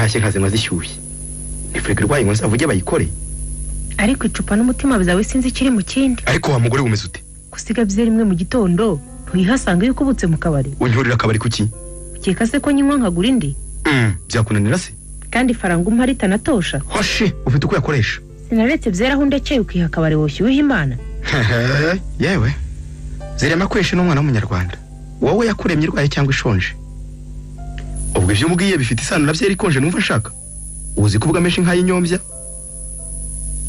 ntashye nkazinywa zishyushye nifurika irwaye ngo nzavuge bayikore ariko icupa n'umutima byawe sinzi kiri mu kindi. ariko wa mugore umeze ute gusiga byeri imwe mu gitondo ntuyihasanga yuko ubutse mu kabari. unyorira akabari kuki ukeka se ko nyinywa nkagura indi? byakunanira se kandi faranga umpa ritanatosha. hoshe ufite uko yakoresha. sinaretse byera aho ndekeye ukiha akabari woshyuha imana. yewe zirema kwesha n'umwana w'umunyarwanda wowe yakuremye irwaye cyangwa ishonje. ubwo ibyo umubwiye bifite isano na byeri ikonje numva nshaka. uzi kuvuga menshi nk'ay'inyombya.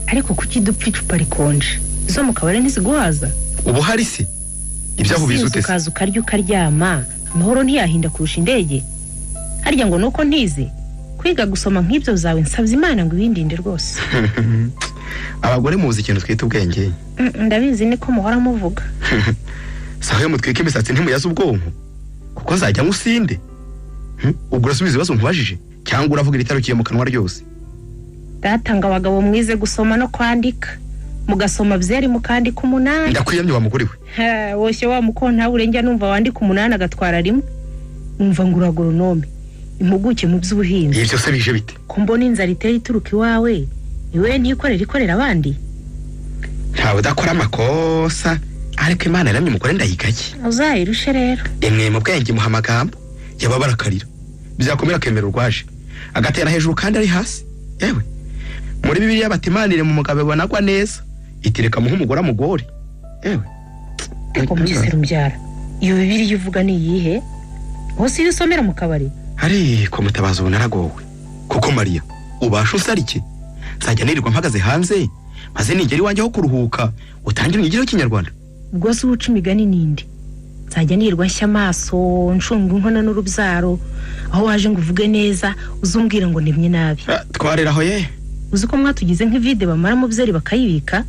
ariko kuki dupfa icupa rikonje zo mu kabari ntiziguhaza? ubu hari se ibyaho bizute se ukaza ukarya ukaryama amahoro ntiyahinda kurusha indege. harya ngo nuko ntize kwiga gusoma nk'ibyo zawe nsabye Imana ngo ibindinde rwose. abagore muzi ikintu twita ubwenge. ndabizi niko muhora muvuga. saho yo mutwika imisatsi ntimuyaze ubwonko kuko nzajya ngusinde. ubwo urasubiza ibibazo nkubajije cyangwa uravuga iritarukiye mu kanwa ryose? datanga abagabo mwize gusoma no kwandika mugasoma byeri mukandika 8. ndakwiyamye wa mugore we. woshye wa mukonta urengya numva wandika 8 agatwara rimwe. umva ngura agronome impuguke mu by'ubuhinzi. ibyo se bije bite ko mbona inzara iteye ituruka iwawe iwe ntikorera abandi? ntawe udakora amakosa ariko Imana yaramye umugore ndayiganye. uzayirushe rero. emwe mu bwenge muha amagambo yababarakarira byakomera akemera urwaje agatera hejuru kandi ari hasi. yewe muri Bibiliya batimanire mu mugabo banagwa neza itireka muha umugore amugore. yewe ariko mugise rumbyara iyo Bibiliya ivuga ni iyihe? hose iyo usomera mu kabari? ariko mutabaza ubu naragowe kuko Mariya ubasha usarike nzajya nirirwa mpagaze hanze maze nigera iwanjye aho kuruhuka utangire unyigireho ikinyarwanda. ubwo se uca imigani ninde? nzajya nirwa nshya amaso nshunga inkona n'urubyaro aho waje ngo uvuge neza uzumbwira ngo ndemye nabi. twareraho ye uzi ko mwatugize nk'ivide bamara mu byeri bakayibika.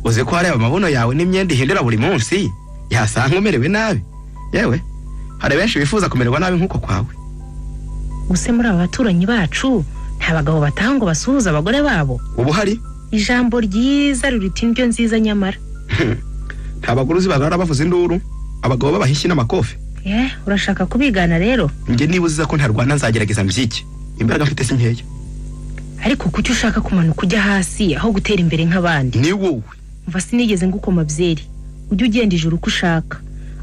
uzi ko hareba amabuno yawe n'imyenda ihindura buri munsi yasanga umerewe nabi. yewe hari benshi bifuza kumererwa nabi nk'uko kwawe. use muri aba baturanyi bacu nta bagabo batanga ngo basuhuza abagore babo? ubu hari ijambo ryiza rurita indyo nziza nyamara. nta bagore uzi barara bavuza induru abagabo babahishyi n'amakofe. urashaka kubigana rero? njye niba uziza ko ntarwana nzagerageza mbyiki imbaraga mfite si nkeya. ariko kuki ushaka kumanuka ujya hasi aho gutera imbere nk'abandi? ni wowe mva sinigeze ngukoma byeri ujye ugenda ijuru uko ushaka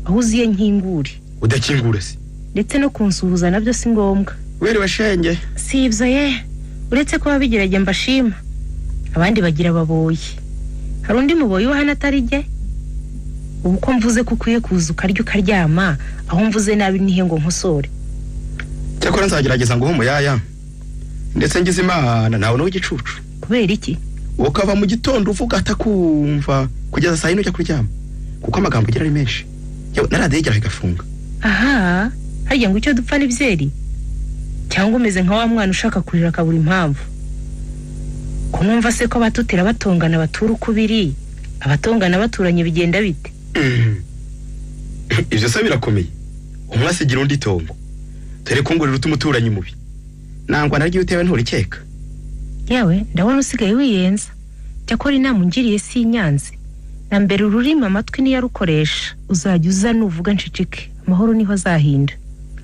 aho uziye nkingure. udakingure se ndetse no kunsuhuza nabyo si ngombwa. werewe shenge si ibyo uretse ko babigerage mbashima abandi bagira baboye. hari undi muboyi wa hano atari jye? ubu ko mvuze ko ukwiye kuza ukarya ukaryama aho mvuze nabi nihe ngo nkosore? cyakora nzagerageza ngo umuyaya ndetse ngize Imana nawe n'ugicucu. kubera iki? ukava mu gitondo uvuga atakumva kugeza saa 9 ujya kuryama kuko amagambo ugira ari menshi. yewe naradegera igafunga. aha harya ngo icyo dupfa ni byeri cyangwa umeze nka wa mwana ushaka kurira akabura impamvu? ko numva se ko abatutira batongana batura uko biri abatongana baturanye bigenda bite? ibyo se birakomeye. umwe asigira undi itongo tere kungurira umuturanyi mubi nangwa naryo utewe nturikeka. yewe ndabona usigaye wiyenza. cyakora inama ungiriye si inyanze na mbere ururimi amatwi niyo arukoresha uzajya uza nuvuga ncicike amahoro niho azahinda.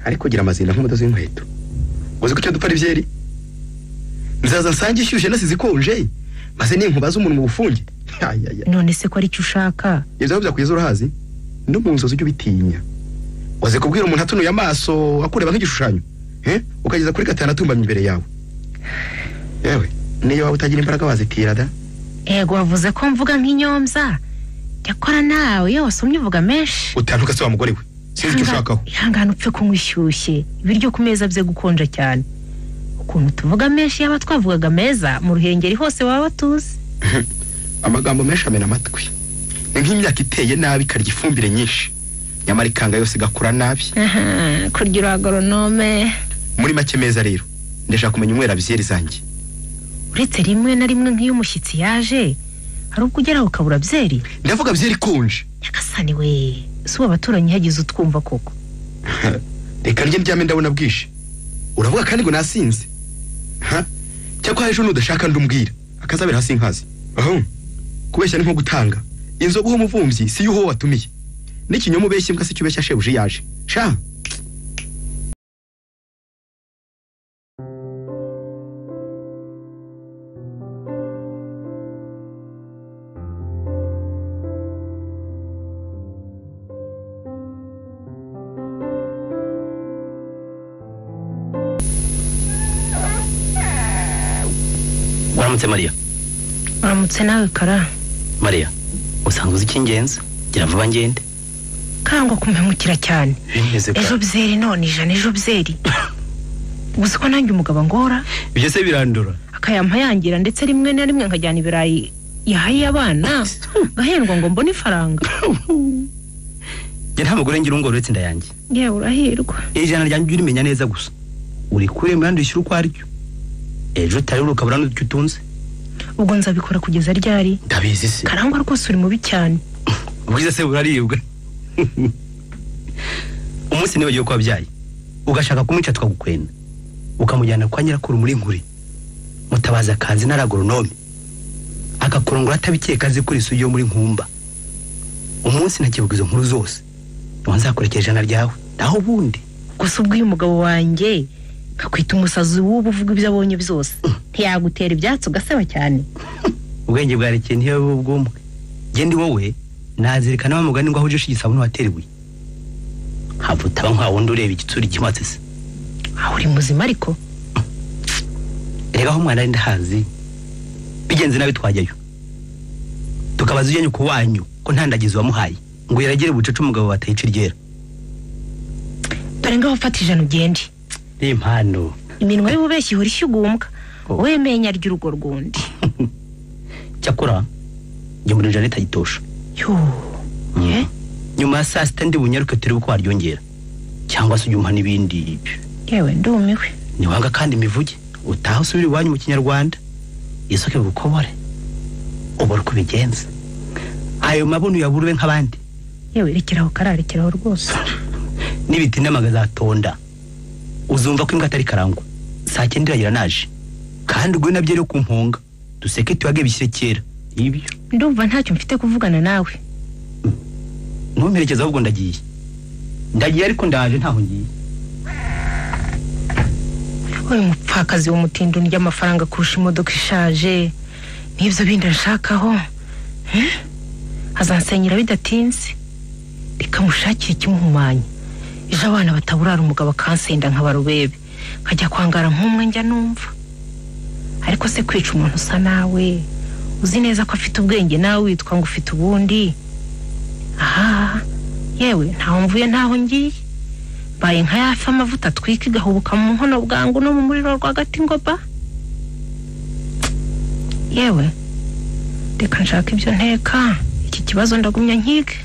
ariko gira amazinda nk'umudozi w'inkweto. uzi ko icyo dupfa ari byeri nzaza nsange ishyushye nasize ikonje maze ninkubaza umuntu mu bufunge. none se ko ari cyo ushaka? ibyo byakwiza urahazi no mu nzozi ujye ubitinya. waze kubwira umuntu atunuye amaso akureba nk'igishushanyo ukageza kuri gatanu atumbamye imbere yawe. yewe niyo waba utagira imbaraga wazitira da. ego wavuze ko mvuga nk'inyombya cyakora nawe iyo wasomye uvuga menshi. utantuka se wa mugore we sinzi icyo ushakaho. ihangane upfe kunywa ishyushye ibiryo ku meza bye gukonja cyane. ukuntu tuvuga menshi yaba twavugaga meza mu ruhengeri hose waba tuzi. amagambo menshi amena amatwi ni nk'imyaka iteye nabi ikarya ifumbire nyinshi nyamara ikanga yose igakura nabi. kurya agronome. muri make meza rero ndashaka kumenya umwera byeri zanjye. uretse rimwe na rimwe nk'iyo umushyitsi yaje hari ubwo ugeraho ukabura byeri. ndavuga byeri ikonje. nyagasani we si uwo abaturanyi hagize utwumva koko. reka njye ndyame ndabona bwishe uravuga kandi ngo nasinze. cyakora ejo nudashaka ndumbwira akazabera hasi inkazi. kubeshya ni nko gutanga inzoga uho umuvumvyi si yuho watumiye n'ikinyoma ubeshya imbwa si cyo ubeshya shebuji yaje sha Waramutse Maria. Waramutse nawe Kara. Maria, usanga uzi icy'ingenzi? Gira vuba ngende. Kangwa kumpemukira cyane. Ejo byeri none ijana ejo byeri. Gusa ko nanjye umugabo ngora. Ibyo se birandura. Akayampa yangira ndetse rimwe na rimwe nkajyana ibirayi yahaye abana. Gahendwa ngo mbone ifaranga. Je nta mugore ngira ungoro uretse ndayange. Yewe urahirwa. Ijana ryanjye urimenya neza gusa. Uri kure murandi ishyura uko aryo. Ejo tari urukabura n'icyo utunze. Ubwo nzabikora kugeza ryari? Ndabizi se. Karangwa rwose uri mubi cyane. Ubwiza se buraribwa. Umunsi niwe yo kwabyaye. Ugashaka kumuca tukagukwenda. Ukamujyana kwa nyirakuru muri nkuri. Mutabaza kanzi n'aragoronome. Akakurongora atabikeka azi kuri isuyo muri nkumba. Umunsi nakibugizo nkuru zose. Wanzakurekera ijana ryawe. Naho bundi. Gusa ubwiye umugabo wanjye kakwita umusazi w'ubu uvuga ibyo abonye byose. Ntiyagutera ibyatsi ugaseba cyane. Ubwenge bwarekeye ntiyo bwumwe. Gendi wowe nazirikana bamugani ngo ahuje shigisabo n'wateriwe. Havuta nka wundi ureba igitsuri kimatse se. Aho uri muzima ariko. Rega ho mwana ndahazi. Bigenze nabi twajyayo. Tukabaza uyenye ku wanyu ko ntandagize wamuhaye ngo yaragere bucece umugabo batayica ryera. Dore ngaho fatije ugende. Impano. Iminwa y'ububeshyi hori shyugumbwa. Wemenya ry'urugo rwundi. Cyakora nge muri Janeta yitosha. Yo. Ye? Nyuma saa sita ndi bunyaruke turi uko waryongera. Cyangwa se ujyumpa n'ibindi. Yewe ndumiwe. Ni wanga kandi mivuge. Utaho subiri wanyu mu Kinyarwanda. Isoke gukobore. Ubora ko bigenza. Ayo mabono yaburuwe nk'abandi. Yewe rekeraho kararekeraho rwose. Nibiti n'amagazatonda. Uzumva ko imbwa atari karangwa. Saa 9 iragira naje. Kandi ubwo nabyo ryo kumponga. Duseke tuyage bishyire kera. Ibyo. Ndumva ntacyo mfite kuvugana nawe. Ntumperekeza ahubwo ndagiye. Ndagiye ariko ndaje ntaho ngiye. Oye mupfakazi w'umutindo ndya amafaranga kurusha imodoka ishaje. Nibyo bindi nshakaho. Azansenyera bidatinze. Rikamushakira ikimuhumanya. Ejo abana bataburara umugabo akansenda nk'abarubebe. Nkajya kwangara nk'umwe njya numva. Ariko se kwica umuntu usa nawe. Uzi neza ko afite ubwenge nawe witwa ngo ufite ubundi. Aha. Yewe ntaho mvuye ntaho ngiye. Baye nka yafa amavuta twika igahubuka mu nkono bwangu no mu muriro rwagati ngo ba. Yewe. Reka nshaka ibyo nteka. Iki kibazo ndagumya nkige.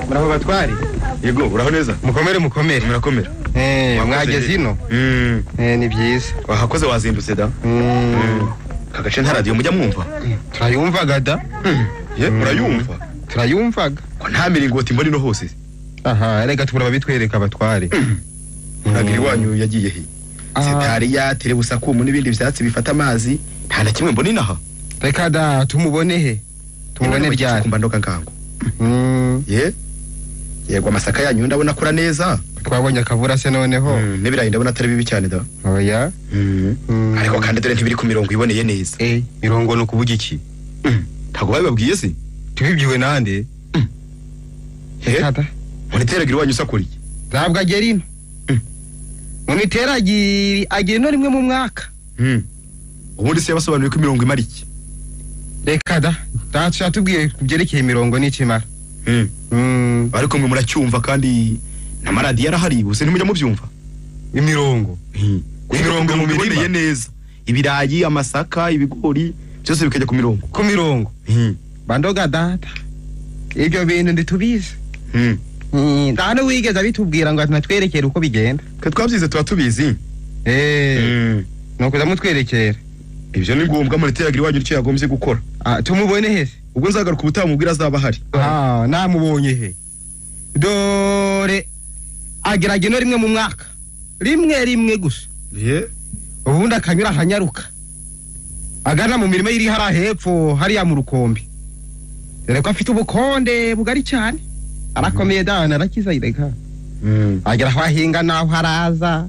Muraho batwari. Yego uraho neza. Mukomere. Murakomera. Mwageze ino. Ni byiza. Wahakoze wazindutse da. Kagace nta radio mujya mwumva. Turayumvaga da. Ye murayumva. Turayumvaga. Ko nta miringoti mboni no hose. Aha, rega tubura babitwereka batware. Muragiri wanyu yagiye he? Sitari ya terebusakumu n'ibindi byatsi bifata amazi. Nta na kimwe mboni naha. Reka da tumubone he. Tumubone ryari. Kumba ndoka ngango. Ye. Yego amasaka yanyu ndabona kura neza. Twabonye akavura se noneho. N'ibirayi ndabona atari bibi cyane da. Oya. Ariko kandi dore ntibiri ku mirongo iboneye neza. Mirongo no kuvuga iki? Ntago bababwiye se? Tubibyiwe nande? Hada. Muniteragira wanyu sakuri. Zabwa gerino. Muniteragira ageno rimwe mu mwaka. Ubundi se yabasobanuye ko mirongo imari iki? Reka da. Tacha tubwiye kubyerekeye mirongo n'ikimara. Ariko mwe muracyumva kandi na maradi yarahari buse ntimujya mubyumva. Imirongo. Imirongo mu mirire neza. Ibirayi, amasaka, ibigori byose bikajya ku mirongo. Ku mirongo. Bandoga data. Ibyo bintu nditubize. Ndano wigeza bitubwira ngo atunatwerekera uko bigenda. Ka twabyize tuba tubizi. No kuza mutwerekera. Ibyo ni ngombwa muniteragira wanyu icyo yagombye gukora. Tumubone he? Ubwo nzagaruka ubutamubwira azaba hari. Namubonye he. Dore agerageno rimwe mu mwaka. Rimwe gusa. ubundi akanyura ahanyaruka agana mu mirimo iri hara hepfo hariya mu rukombe dore ko afite ubukonde bugari cyane arakomeye dana arakiza ireka agera aho ahinga naho haraza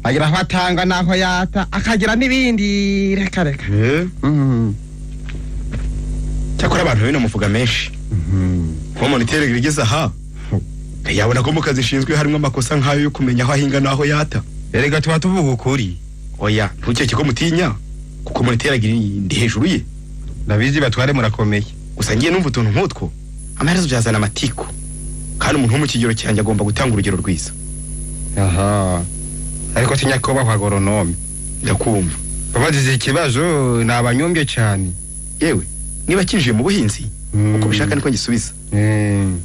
agera aho atanga naho yata akagira n'ibindi reka cyakora abantu bino muvuga menshi nko monitere rigeze aha yabona ko mu kazi ishinzwe harimo amakosa nk'ayo yo kumenya aho ahinga naho yata erega tuba tuvuga ukuri oya ntukeke ko mutinya kuko monitere ndi hejuru ye ndabizi batware murakomeye gusa ngiye numva utuntu nk'utwo amaherezo byazana amatiku kandi umuntu wo mu kigero cyanjye agomba gutanga urugero rwiza aha ariko tinyakobahwa agoronome ndakumva babagize ikibazo ni abanyumbye cyane yewe niba kinjiye mu buhinzi uko bishaka niko ngisubiza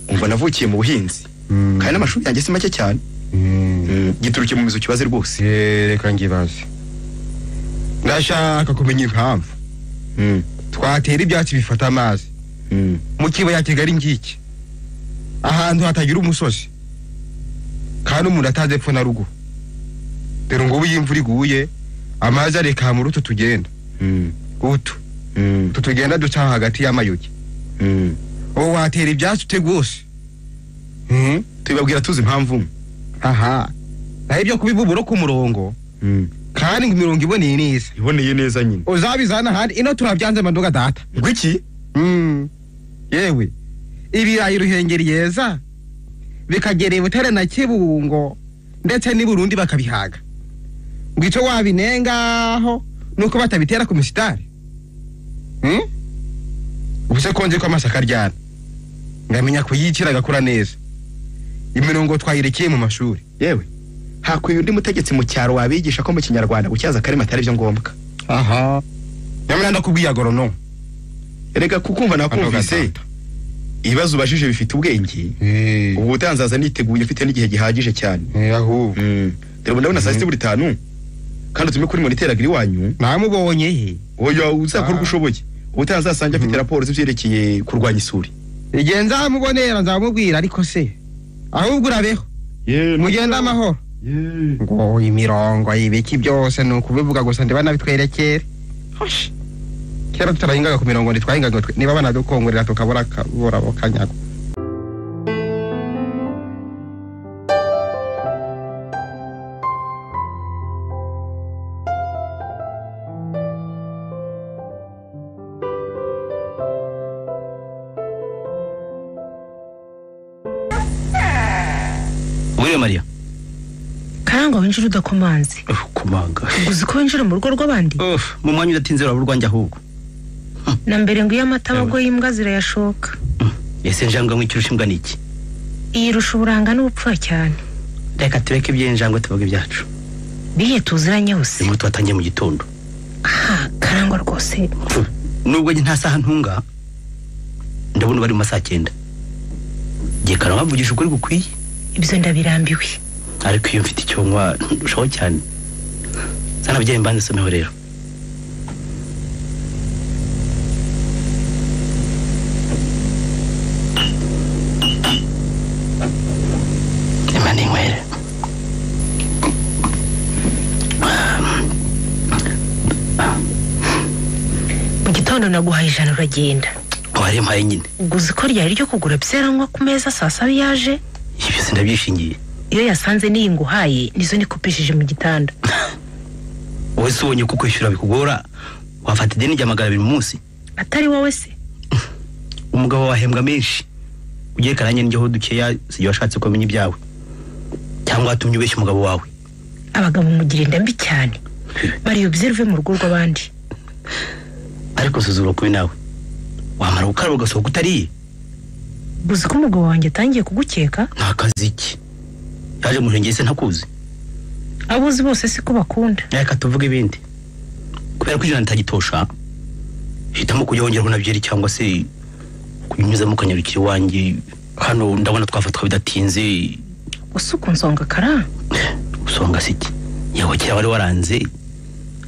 umva navukiye mu buhinzi kandi n'amashuri yanjye si make cyane giturukiye mu mizo kibaze rwose reka ngibaze ndashaka kumenya impamvu twatera ibyatsi bifata amazi mu kibaya kigari ngiki ahantu hatagira umusozi kandi umuntu ataze epfo na ruguru dore ngo ubu imvura iguye amazi areka muri utu tugenda tugenda duca hagati y'amayugi ubu watera ibyatsi ute rwose tubibabwira tuzi impamvu aha naho ibyo kubibubura ku murongo kandi ngo imirongo iboneye neza nyine uzabizana ahandi ino turabyanze manduga data ngwiki yewe ibirayi ruhengeri yeza bikagereye Butare na Kibungo ndetse n'i Burundi bakabihaga ngo icyo wabinengaho nuko batabitera ku misitari ubuse konje ko amasaka ryana ngamenya kuyicira agakura neza imirongo twayirekeye mu mashuri yewe hakwiye undi mutegetsi mu cyaro wabigisha ko mu kinyarwanda gucyaza karima atari byo ngombwa aha nyamara ndakubwiye agoronome erega kukumva nakumvise ibibazo ubajije bifite ubwenge ubu utanzaza niteguye mfite n'igihe gihagije cyane aho rero ndabona saa 5 kandi utume kuri moniteur agiri wanyu namubonye he oya uzakora uko ushoboye utanzasanga afite raporo z'ivyerekeye kurwanya isuri igihe nzamubonera nzamubwira ariko se ahubwo urabeho mugenda amahoro ngo imirongo ibiki byose ni ukubivuga gusa ndibana bitwerekere kera turahingaga ku mirongo ntitwahingaga niba banadukongorera tukabura bokanyago Maria Karangwa winjira udakomanze kumanga uzi ko winjira mu rugo rw'abandi mu mwanya udatinze urabura ahubwo na mbere ngo y'amata bago y'imbwa zirayashoka ese njanga nk'ikirusha imbwa niki irusha uburanga n'ubupfura cyane reka tureke ibyenjangwe tuvuge ibyacu bihe tuziranye hose mu twatangiye mu gitondo Karangwa rwose nubwo nta saha ntunga ndabona bari mu masaha 9 giye Karangwa avugisha ukuri gukwiye ibyo ndabirambiwe ariko iyo mfite icyo nkwa ndushaho cyane sana byaye mbanze someho rero Imani ngwere mu gitondo naguhaye 100 uragenda wari mpaye nyine uguze ko ryari ryo kugura byeranywa ku meza saa 7 yaje ibyo sindabyishingiye iyo yasanze niyi nguhaye nizo nikopesheje mu gitanda wowe se ubonye ko kwishyura bikugora wafata ideni rya 200 mu munsi atari wowe se umugabo wahembwa menshi ugiye karanye njyeho dukeya siyo washatse kumenya ibyawe cyangwa atumye ubeshya umugabo wawe abagabo mugirinda mbi cyane bari observe mu rugo rw'abandi ariko suzura kubi nawe wamara gukaraba ugasohoka utariye buzi ko umugabo wanjye atangiye kugukeka nta kazi iki yaje murengeye se ntakuzi abuzi bose siko bakunda reka tuvuge ibindi kubera ko ijana ntagitosha hitamo kujya wongeraho nabyeri cyangwa se kunyuza mu kanyarukiro wanjye hano ndabona twafatwa bidatinze usuko nsonga kara usonga siki yewe kira wari waranze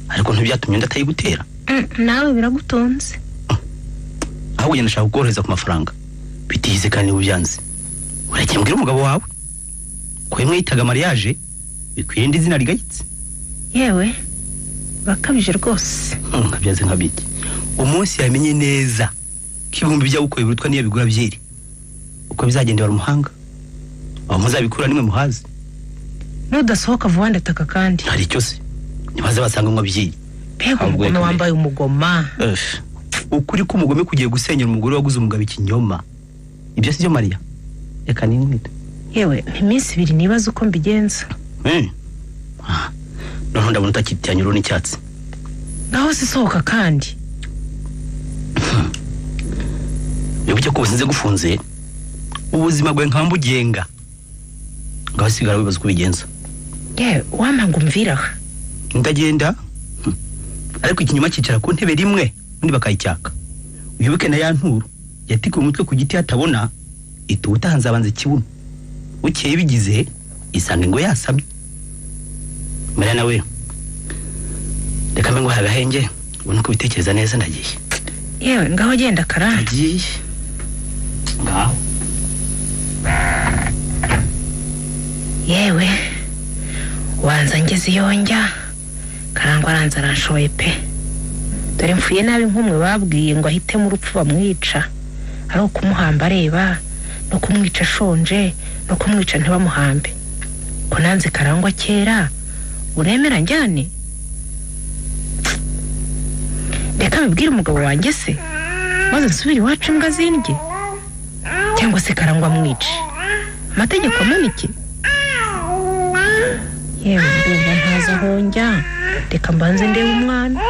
ariko ntibyatumye ndatayigutera nawe biragutonze ahubwo njye nashaka kugorohereza ku mafaranga bitize kandi ubyanze uragiye mbwira umugabo wawe ko mwitaga mariage bikwiye ndi zina rigayitse yewe urakabije rwose. Nkabyaze nkabiki. Umunsi yamenye neza kibumbi bya uko birutwa niyo bigura byeri. Uko bizagendera umuhanga. Aho muzabikura nimwe muhazi. Nudasohoka vuba ndataka kandi. Hari cyose. Nibaze basanga ngo byeri. Pego umugome wambaye umugoma. Ukuri ko umugome kugiye gusenyera umugore waguze umugabo ikinyoma. Ibyo sibyo Maria. Reka ninkwita. Yewe iminsi 2 nibaza uko mbigenza. Noneho ndabona utakitanyuro n'icyatsi. Ngaho sisohoka kandi. Yobuke ko usinze gufunze. Ubuzima bwe nkambugenga. Ngaho sigara wibaza uko bigenza. Yewe wampa ngo umviraha. Ndagenda. Ariko ikinyuma cyicara ku ntebe rimwe undi bakayicyaka. Uyoboke na ya nturu yatikuye umutwe ku giti hatabona itutanze abanze kibuno. Ukeye bigize isanga ngo yasamye. Maria nawe reka mengo hagahenge ubona ko bitekereza neza ndagiye. Yewe ngaho genda karanga. Ndagiye. Ngaho. Yewe wanza ngeze yonjya karangwa aranza aranshoye pe. Dore mfuye nabi nk'umwe babwiye ngo ahite mu rupfu bamwica. Ari ukumuhamba areba no kumwica shonje no kumwica ntibamuhambe. Ko nanze karangwa kera uremera njyane. Reka mbibwire umugabo wanjye se maze nsubire iwacu imbwa zindye cyangwa se karangwa mwice. Amategeko amunike. Yewe ndumva ntaza honjya. Reka mbanze ndebe umwana.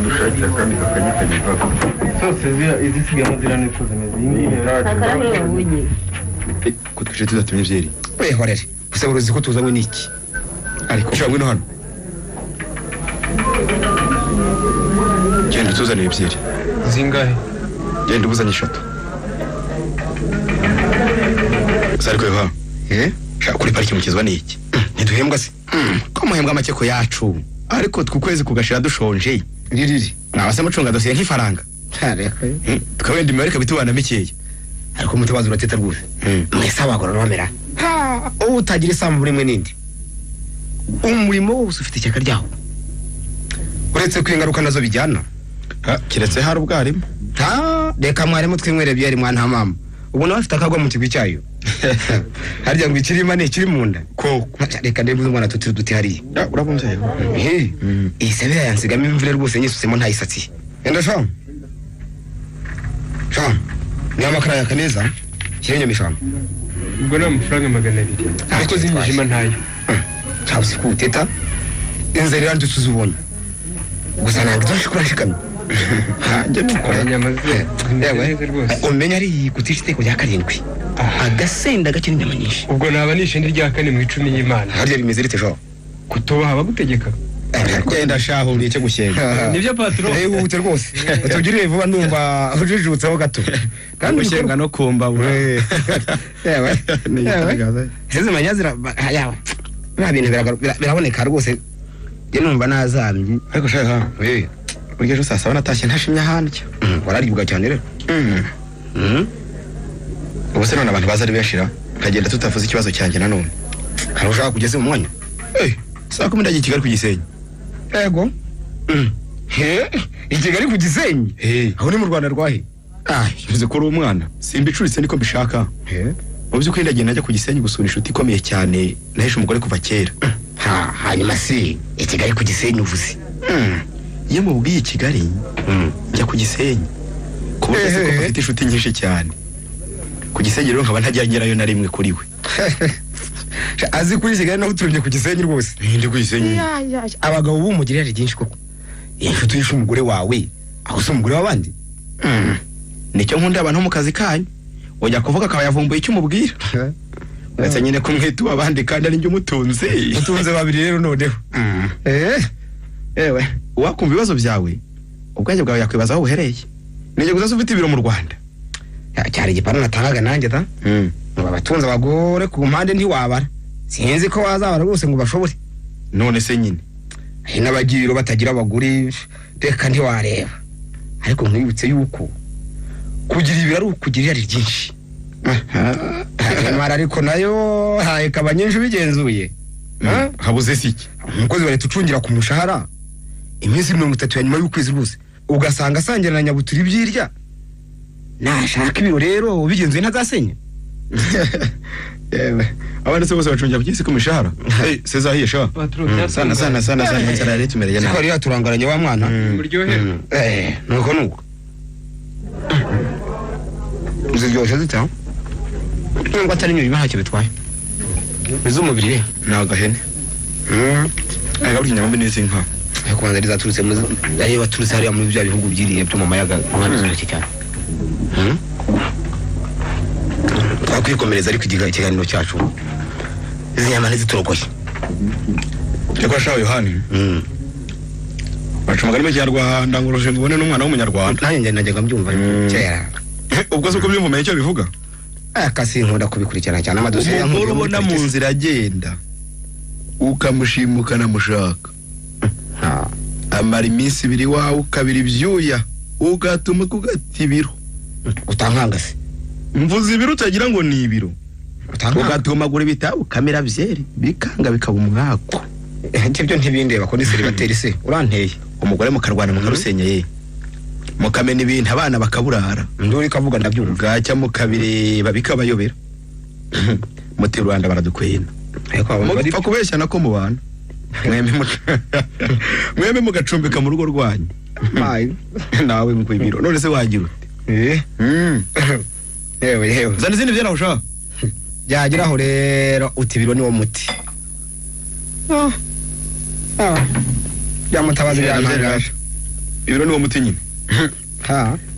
Dushakira kandi kakanyikanyika zose izisigaye zira niko zimeze Ntakarabonye. Ko twije tuzatumye byeri. Horere gusa uruzi ko tuzanywe n'iki Ariko shangwe no hano. Genda tuzanire byeri. zingahe Genda ubuzanye 3. Sari ko ha. Shaka kuri pariki mukizwa n'iki? Ntiduhembwa se. Ko muhembwa amakeko yacu. Ariko twukwezi kugashira dushonje. ririri Nabase mucunga dosiye nk'ifaranga. Reka Tukawenda imereka bitubana mikeya. ariko mutabaza urateta rwose. Mwese abagoro nomera. Utagira isamu muri mwe nindi. Umurimo wose ufite icyaka ryawo. Uretse ko ingaruka nazo bijyana. Kiretse hari ubwarimu. Reka mwarimu twinywere byari mwana mama. Ubu nawe afite akagwa mu kigwi cyayo. Harya ngo ikirima ne kiri munda. Ko Reka ndebuze umwana tutiri duti hariya. urabumvye. Isebera yansigamo imvure rwose nyisusemo ntayisatsi. Enda sham. Sham. Ni amakara ya kaneza. Kirenye misham. ubwo na amafaranga 200 ariko zinjima ntayo Ciao sikuteta. Inzeri yanjye tuzubonye. Gusa nanga nshikura shikamye. Nje tukora. inyama ze neza rwose Umenya ari kutisha iteko rya 7. Agasenda gakiri inyama nyinshi. ubwo naba nishindi rya 4 mu 10 y'Imana Harya bimeze rite jo? kutoba bagutegeka Genda shahuriye cyo gushenga. nibyo patron Wihute rwose. Utugirire vuba ndumva ujijutseho gato. Kandi gushenga no kumba bura. Yewe. Seze manyazira yawe. Nta bintu biraboneka rwose. Je numva nazamye. Ariko shaka uryo saa 7 natashye ntashimye handya. Wararibwa cyane rero. Ubuse none abantu baza ari beshira kagenda tutavuze ikibazo cyanjye nanone. Hari ushaka kugeze mu mwanya? Saa 10 ndagiye Kigali ku Gisenyi. Ego. Ikigali ku Gisenyi. Aho ni mu Rwanda rwahe? Yuze ko uri umwana. Simbicuritse niko mbishaka. Mu by'ukuri ndagiye najya ku Gisenyi gusura inshuti ikomeye cyane nahishe umugore kuva kera. Hanyuma si Ikigali ku Gisenyi uvuze. Iyo mubwiye Kigali njya ku Gisenyi. Kuburyo se ko afite inshuti nyinshi cyane. Ku Gisenyi rero nkaba ntajyangerayo na rimwe kuri we. Azi kuri Kigali naho turumye ku Gisenyi rwose. Ndi ku Gisenyi. Abagabo b'umugirira ryinshi koko. Inshuti yishe umugore wawe, aho se umugore wabandi? Nicyo nkunda abantu mu kazi kanyu. Ujya kuvuga akaba yavumbuye icyo umubwira. Ndetse nyine kumwitu abandi kandi ari njye umutunze. Utunze babiri rero noneho. Ewe, wakumva ibibazo byawe. Ubwanjye bwawe yakwibaza aho uhereye. Nije gusa ufite ibiro mu Rwanda. Cyari igipano natangaga nanjye ta. Abatunze abagore ku mpande ntiwabara. sinzi ko wazabara rwose ngo bashobore. none se nyine Hari n'abagiro batagira abagore reka ntiwareba. Ariko nkwibutse yuko kugira ibiro ari ukugira ari ryinshi. Mara ariko nayo haye kabanyinje bigenzuye. habuze siki Umukozi wa leta ucungira ku mushahara iminsi 30 ya nyuma y'ukwezi rwose ugasanga asangira na nyabutura ibyirya. Nashaka ibiro rero bigenzuye ntazasenya. yewe abandi se bose bacungira kugisi ku mishahara seza hiye sha sana nzara leta imereye Siko rero turangaranye wa mwana. Muryohe. Nuko. Uziryoshye zita? Ngo atari nyuma ntacyo bitwaye. Bizo umubiri nagahene agaburya inyama neza inka ariko banza rizaturutse mu yaye baturutse hariya muri bya bihugu byiriye byo mu mayaga mwana cyane cyane. Twakikomereza ariko ikiganiro cyacu izi nyama ntizitorogoye. Cyakora shaho Yohani bacumagana mu Kinyarwanda ngoroje ngubone n'umwana w'umunyarwanda Nanjye najyaga mbyumva kera. ubwo se uko byumva icyo bivuga Akasi nkunda kubikurikirana cyane amadosiye umugore ubona mu nzira agenda ukamushimukana mushaka amara iminsi 2 wawe ukabira ibyuya ugatuma kugatibiro utankangase. mvuze ibiro utagira ngo ni ibiro ugatuma gure bitabu kamera byeri bikanga bikaba umwako Ibyo ntibindeba ko ni celibateri se uranteye. umugore mukarwana mukarusenyeye mukamena ibintu abana bakaburara Nduri kavuga ndabyumva. bwacya mukabireba bikabayobera muti Rwanda baradukwena Ariko mugapfa kubeshya nako mu bantu mweme mugacumbika mu rugo rwanyu nawe mukwibiro none se wagira ute yewe zana izindi byera ushaka byagiraho rero utibiro ni wo muti. Byamutabaza byantangaje. ibiro ni wo muti nyine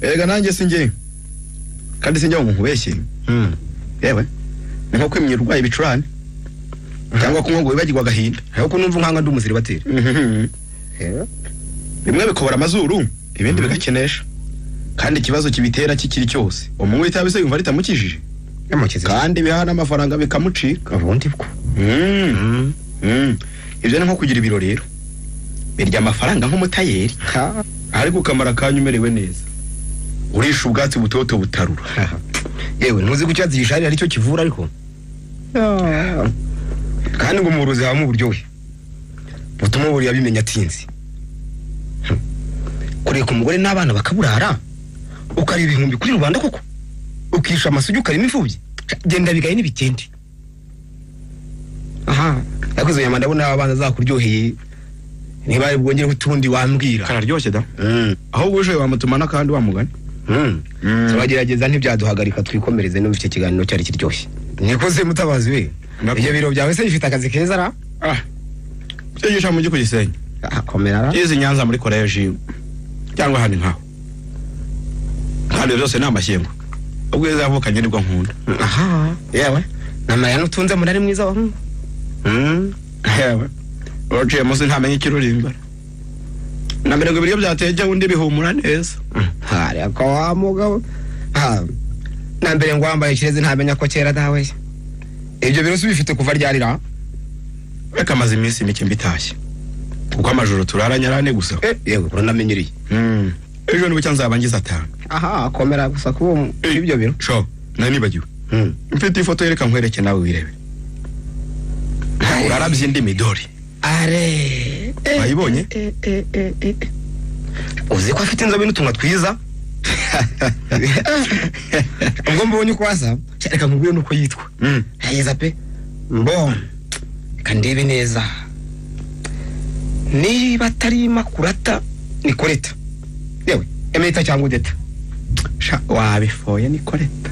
ega nanjye sinjye kandi sinjye umuntu ubeshye yewe ni nko kwimya urwaye ibicurane cyangwa kunywa ngo wibagirwa agahinda ariko numva nkanga ndi umusiribateri. bimwe bikobora amazuru ibindi bigakenesha kandi ikibazo kibitera kikiri cyose umuntu witabe se yumva ritamukijije kandi bihana amafaranga bikamucika ubundi bwo. ibyo ni nko kugira ibiro rero birya amafaranga nk'umutayeri ariko ukamara kanya umerewe neza urisha ubwatsi butoto butarura. Yewe ntuzi ko icyatsi gishari ari cyo kivura ariko kandi ngo umuruzi hamwe uburyohe butuma buriya bimenya atinzi. Kureka umugore n'abana bakaburara ukareba ihumbi kuri rubanda koko ukisha amasugi ukarima imfubyi genda bigaye n'ibikendi. Yakoze nyama ndabona abana zakuryoheye niba ari bwongere utundi wambwira kararyoshye da aho uje wamutuma nakandi wamugana turagerageza ntibyaduhagarika twikomereze no bifite kiganiro cyari kiryoshye. Nikoze mutabazi we ibyo biro byawe se bifite akazi keza ra cyegisha mu Gisenyi komera izi Nyanza muri college cyangwa handi nkaho kandi byose n'amashyengo ubwo yazavukanye nibwo nkunda. Yewe nama yanutunze munari mwiza wa yewe Roger muzi ntamenye ikirurimba na mbere ngo ibiryo byateje undi bihumura neza hari akwa mugabo na mbere ngo wambaye kireze ntamenya ko kera dawe ibyo biro bifite kuva ryarira reka maze iminsi mike mbitashye kuko amajoro turaranyarane gusa yewe uramenyereye ejo nibucya nzaba ngize 5 komera gusa kubo ibyo biro sho nanibagiwe mfite ifoto yereka nkwereke nawe wirebe urarabye indi midori bayibonye uzi ko afite inzobe n'utunwa twiza ubwo mbonye uko asa reka nkubwire nuko yitwa heza pe mbon kandebe neza niba atari makurata Nikoleta yewe emeta cyangwa udeta wabifoye Nikoleta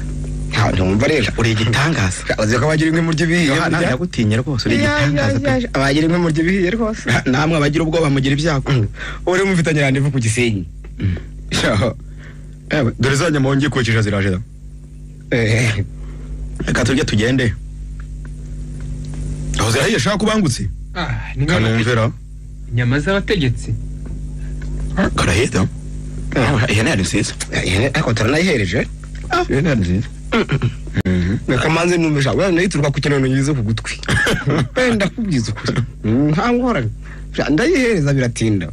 ntumva rero uri igitangaza uzi ko abagira inkwi murya ibihiye nagutinye rwose uri igitangaza abagira inkwi murya ibihiye rwose namwe abagira ubwoba mugira ibyago uri mufitanye randevu ku Gisenyi dore zanya mongi kwekisha ziraje da reka tujye tugende aho zirahiye shaka kubangutse kanumvira inyama z'abategetsi karahita ihene yari nziza ihene ariko turanayihereje ihene yari nziza Kamanze numesha we nayituruka ku kintu nyize ku gutwi. Penda kubyiza ukuri. Nta ngorane. Ndayihereza biratinda.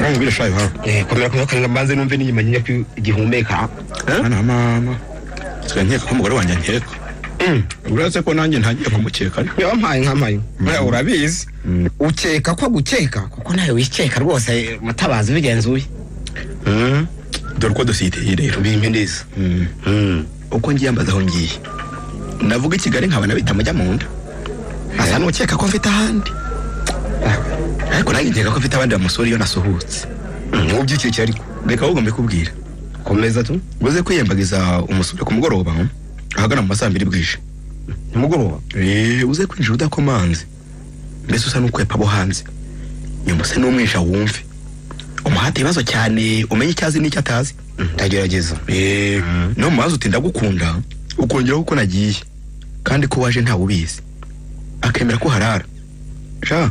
Ngango birashaye ha. Komera kandi mbanze numve n'inyuma nyinya ku igihumeka. Ana mama. Twanyeka ko umugore wanjye nkeka. Uretse ko nanjye ntagiye kumukeka. Yampaye nkamayo. Urabizi. Ukeka ko gukeka kuko nawe wikeka rwose mutabazi bigenzuye. Dore ko dosite rero Bimpe neza. uko ngiye ambaza aho ngiye. Navuga i Kigali nkabana bitamujya mu nda. Asa n'ukeka ko mfite ahandi. Ariko nanjye nkeka ko mfite abandi bamusore iyo nasuhutse. Ubyikeke ariko Reka ahubwo mbikubwira. komeza tu. Uze kwiyambagiza umusore ku mugoroba ahagana mu masaha 2 bwije. Nimugoroba. Uze kwinjira udakomanze. Mbese usa n'ukwepa bo hanze. Nyuma se n'umwisha wumve. Umuhate ibibazo cyane umenye icyazi n'icyo atazi. Ndagerageza. No mubazo uti ndagukunda ukongeraho uko nagiye kandi ko waje ntawe ubizi akemera ko harara sha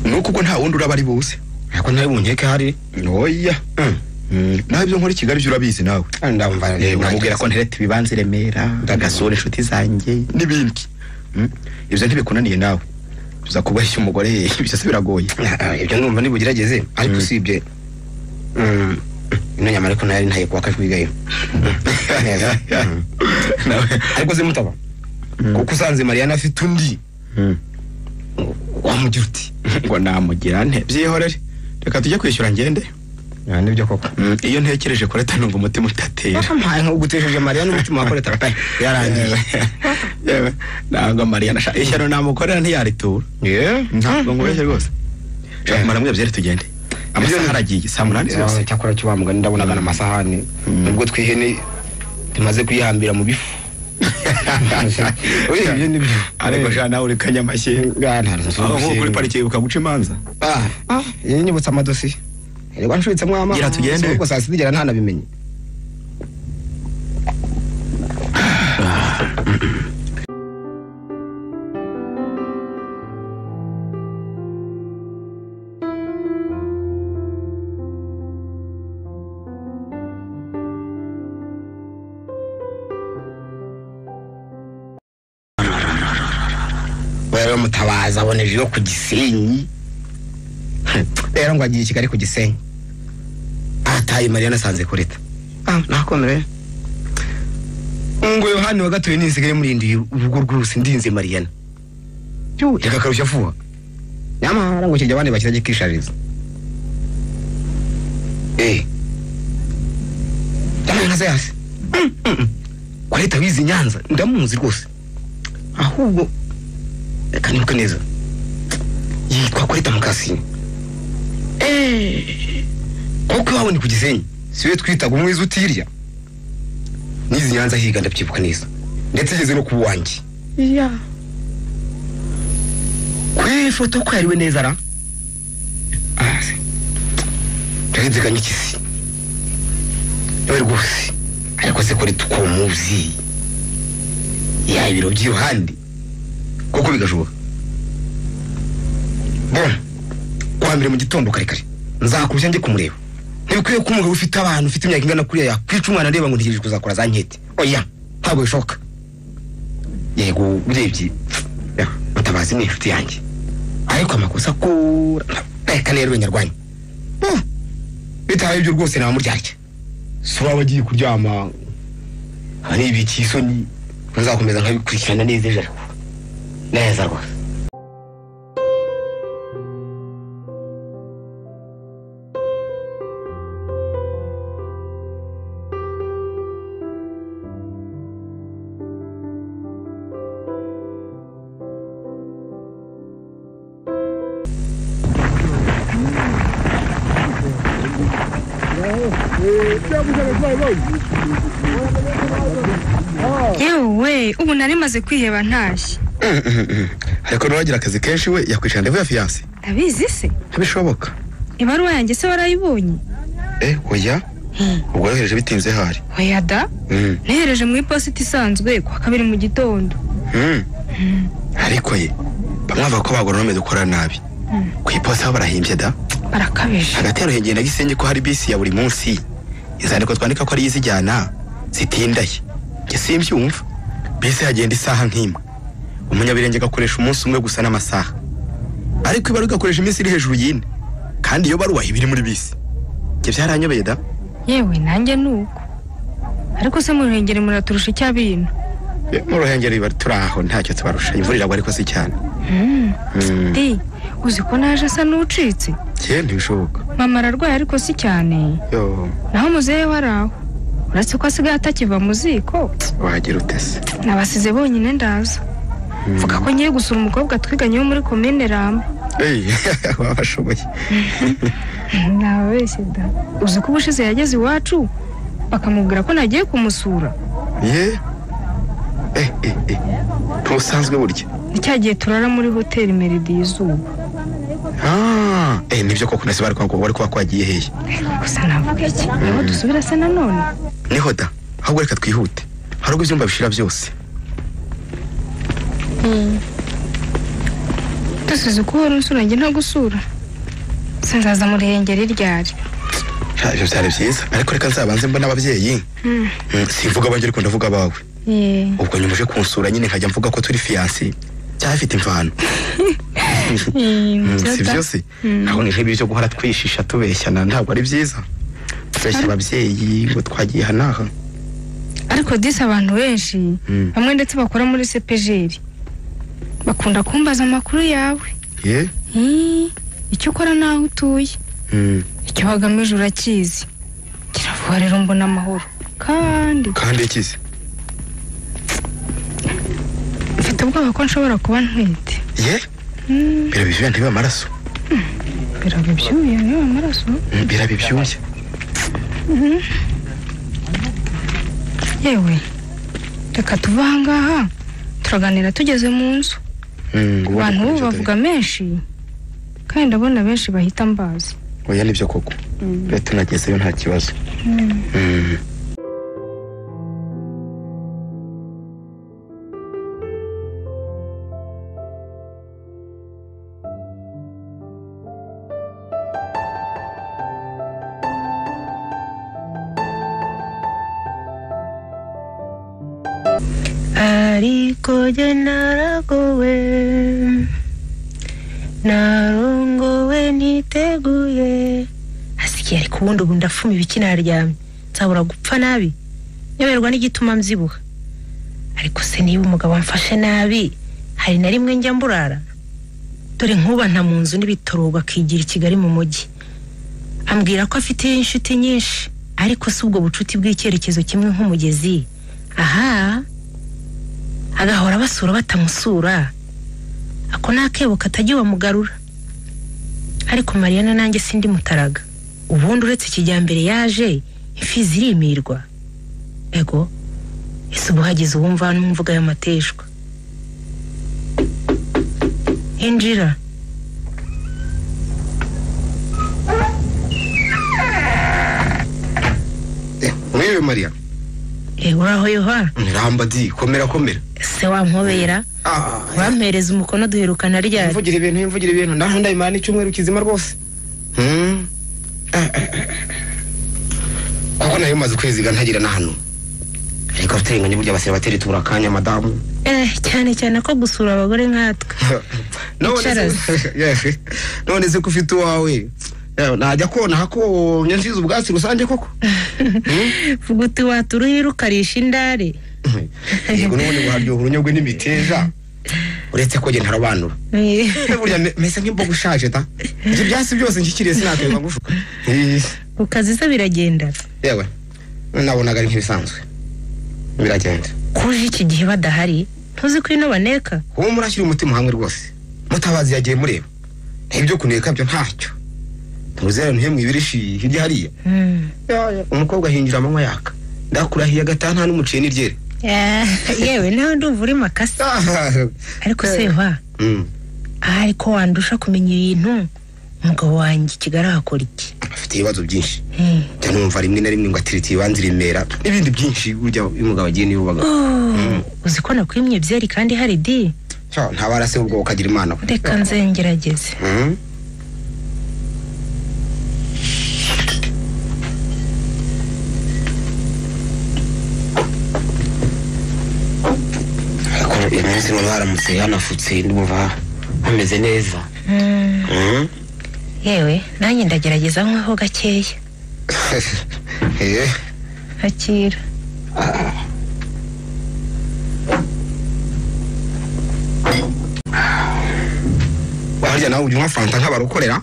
nuko ubwo nta wundi uraba ari bose Ariko nawe bunkeke hari. oya nawe ibyo nkora i Kigali byo urabizi nawe Ndamva namubwira ko ntereta ibibanza Remera ndagasura inshuti zanjye n'ibindi ibyo ntibikunaniye nawe uza kubashya umugore byose biragoye ibyo numva nibugerageze ariko usibye ino nyama ariko nari ntaye kwa kajwigayo. Ariko se mutaba kuko usanze Mariana afite undi wamugira uti ngo namugira nte byihorere reka tujye kwishyura ngende nibyo koko. iyo ntekereje ko leta nunga umutima utatera Mpaye nko gutesheje Mariana umutima wakoreta pe yarangiye. yewe nanga Mariana sha ishyano namukorera ntiyaritura ntabwo ngubeshye rwose mara mwe byari tugende amasaha aragiye saa 8 zose cyakora kibamuga ndabonaga n'amasahani nubwo twihene tumaze kuyihambira mu bifu. Oye ibyo nibyo ariko sha nawe uri kanyamashye aho kuri parike ukaguca imanza iyi nyibutsa amadosi reba nshubitse mwama gira tugende ubwo saa 6 nta nabimenye. Wewe mutabaza aboneje yo ku Gisenyi. Rero ngo agiye Kigali ku Gisenyi. Ataye Mariana sanze kureta. Nakomere. Ngo Yohani wa gatoye ninsigaye murindi urugo rwose ndinze Mariana. Reka karusha fuwa. Nyamara ngo kijya bane bakiraje kishariza. Cyane nkaza yase. Kureta bizi Nyanza ndamuzi rwose. Ahubwo reka nibuke neza yitwa Kureta Mukasini. Koko wabone ku Gisenyi siwe twitaga umwiza utirya nizi Nyanza higa ndabyibuka neza ndetse igeze no kuba wanjye kwifoto ko yariwe neza ra turiziganye ikisi yewe rwose ariko se kuri tukumuzi ya ibiro by'Yohandi koko bigashoboka. Bon kwa mbere mu gitondo kare kare nzakurusha njye kumureba ntibikwiye ko umugabo ufite abantu ufite imyaka ingana kuriya yakwica umwana areba ngo ntigejeje kuzakora za nkete. Oya ntabwo bishoboka. Yego urebye mutabazi ni inshuti yanjye ariko amakosa ko reka rero nyarwanya bitaye ibyo rwose nta muryarya so waba agiye kuryama hari ibiki isoni nzakomeza nkabikurikirana neza ejo neza rwose. Yewe ubu nari maze kwiheba ntashye. ariko nuragira akazi kenshi we yakwishyura ndevu ya fiance Ndabizi se ntibishoboka. ibaruwa yanjye se warayibonye? Oya ubwo yohereje bitinze hari Oya da nehereje mu iposita isanzwe kwa 2 mu gitondo. ariko ye bamwe bavuga ko abagoronome dukora nabi ku iposita barahimbye da barakabije hagati ya Ruhengeri na Gisenyi ko hari bisi ya buri munsi izandiko twandika ko ari izijyana zitindaye njye simbyumva bisi hagenda isaha nk'imwe umunyabirenge gakoresha umunsi umwe gusa n'amasaha ariko ibaruwa igakoresha iminsi iri hejuru y'ine kandi iyo baruwa ibiri muri bisi njye byaranyobeye da yewe nanjye nuko ariko se mu Ruhengeri muraturusha icyabintu mu Ruhengeri bari turaho ntacyo tubarusha imvura iragwa ariko si cyane di uzi ko naje asa n'ucitse ntibishoboka mama ararwaye ariko si cyane yo naho muzehe waraho uretse ko asigaye atakiva mu ziko wagira utese nabasize bonyine ndaza vuga ko ngiye gusura umukobwa twiganye wo muri komine Ramba wabashoboye nawe wese da uzi ko ubushize yageze iwacu bakamubwira ko nagiye kumusura ntusanzwe burya nicyagiye turara muri hoteli Meridi y'izuba nibyo koko nasi bari kuba kwagiye hehe gusa navuga iki niho dusubira se nanone niho da ahubwo reka twihute hari ubwo ibyumba bishira byose dusuze ko wari unsura njye nta gusura sinzaza mu Ruhengeri ryari ibyo byari byiza ariko reka nzabanze mbona ababyeyi simvuga abanjye ariko ndavuga abawe ubwo nyuma uje kunsura nyine nkajya mvuga ko turi fiyanse cyafite imvano si byose ntabwo ni nk'ibi byo guhora twishisha tubeshyana ntabwo ari byiza tubeshya ababyeyi ngo twagiye hanaha ariko disi abantu benshi bamwe ndetse bakora muri CPGR bakunda kumbaza amakuru yawe icyo ukora naho utuye icyo wagamije urakizi kiravuga rero mbona amahoro kandi ikize mfite ubwoba ko nshobora kuba ntwite birabibyuya ntibiba amaraso birabibyuya ntibiba amaraso birabibyuya yewe reka tuva aha ngaha turaganira tugeze mu nzu abantu bo bavuga menshi kandi ndabona benshi bahita mbazi oya nibyo koko leta nagezeyo nta kibazo ariko jye naragowe narongowe niteguye hasigaye ariko ubundi ubu ndafuma ibiki naryamye nzabura gupfa nabi nyoberwa n'igituma mzibuha ariko se niba umugabo amfashe nabi hari na rimwe njya mburara dore nkuba nta mu nzu n'ibitoro akigira i Kigali mu mujyi ambwira ko afite inshuti nyinshi ariko si ubwo bucuti bw'icyerekezo kimwe nk'umugezi aha agahora basura batamusura ako nakebo katajya bamugarura ariko Mariana nanjye sindi mutaraga ubundi uretse kijyambere yaje imfizi irimirwa ego ese ubuhagize uwumva n'umvuga y'amateshwa injira mwewe Maria uraho yoha Ramba di komera se wampobera wampereza umukono duherukana ryari mvugira ibintu ndahunda imana icyumweru kizima rwose kuko nayo maze kweziga ntagira na hano ariko afitenganye burya basira bateri turakanya madamu cyane ko gusura abagore nkatwe none se kufite wawe najya kona hako nyanziza ubwatsi rusange koko vuga uti waturuhira ukarisha indare yego none guharyoha urunyogwe n'imiteja uretse ko gye ntarabanura burya mese nk'imbogo ushaje ta ibyo byasi byose nshyikiriye sinakwega ngushuka ukazi se biragenda yewe nabonaga ari nk'ibisanzwe biragenda kuje iki gihe badahari ntuzi ko ino baneka uwo murashyira umutima hamwe rwose mutabazi yagiye mureba ibyo kuneka byo ntacyo ntuzera ntihemwe ibirishi hirya hariya umukobwa ahinjira amanywa yaka ndakurahiye agatana n'umuciye n'iryere yewe nawe ndumva uri makasa ariko seva ariko wandusha kumenya ibintu umugabo wanjye Kigali akora iki afite ibibazo byinshi numva rimwe na rimwe ngo atiriti ibanze rimera n'ibindi byinshi burya umugabo agiye niyo baga uzi ko nakwimye byeri kandi hari di cyo ntabarase ubwo ukagira imana reka nzengerageze iminsi ngo baramutse yanafutse ndumva ameze neza yewe nanjye ndagerageza nk'aho gakeya akira warya nawe ujya fanta nk'abarukorera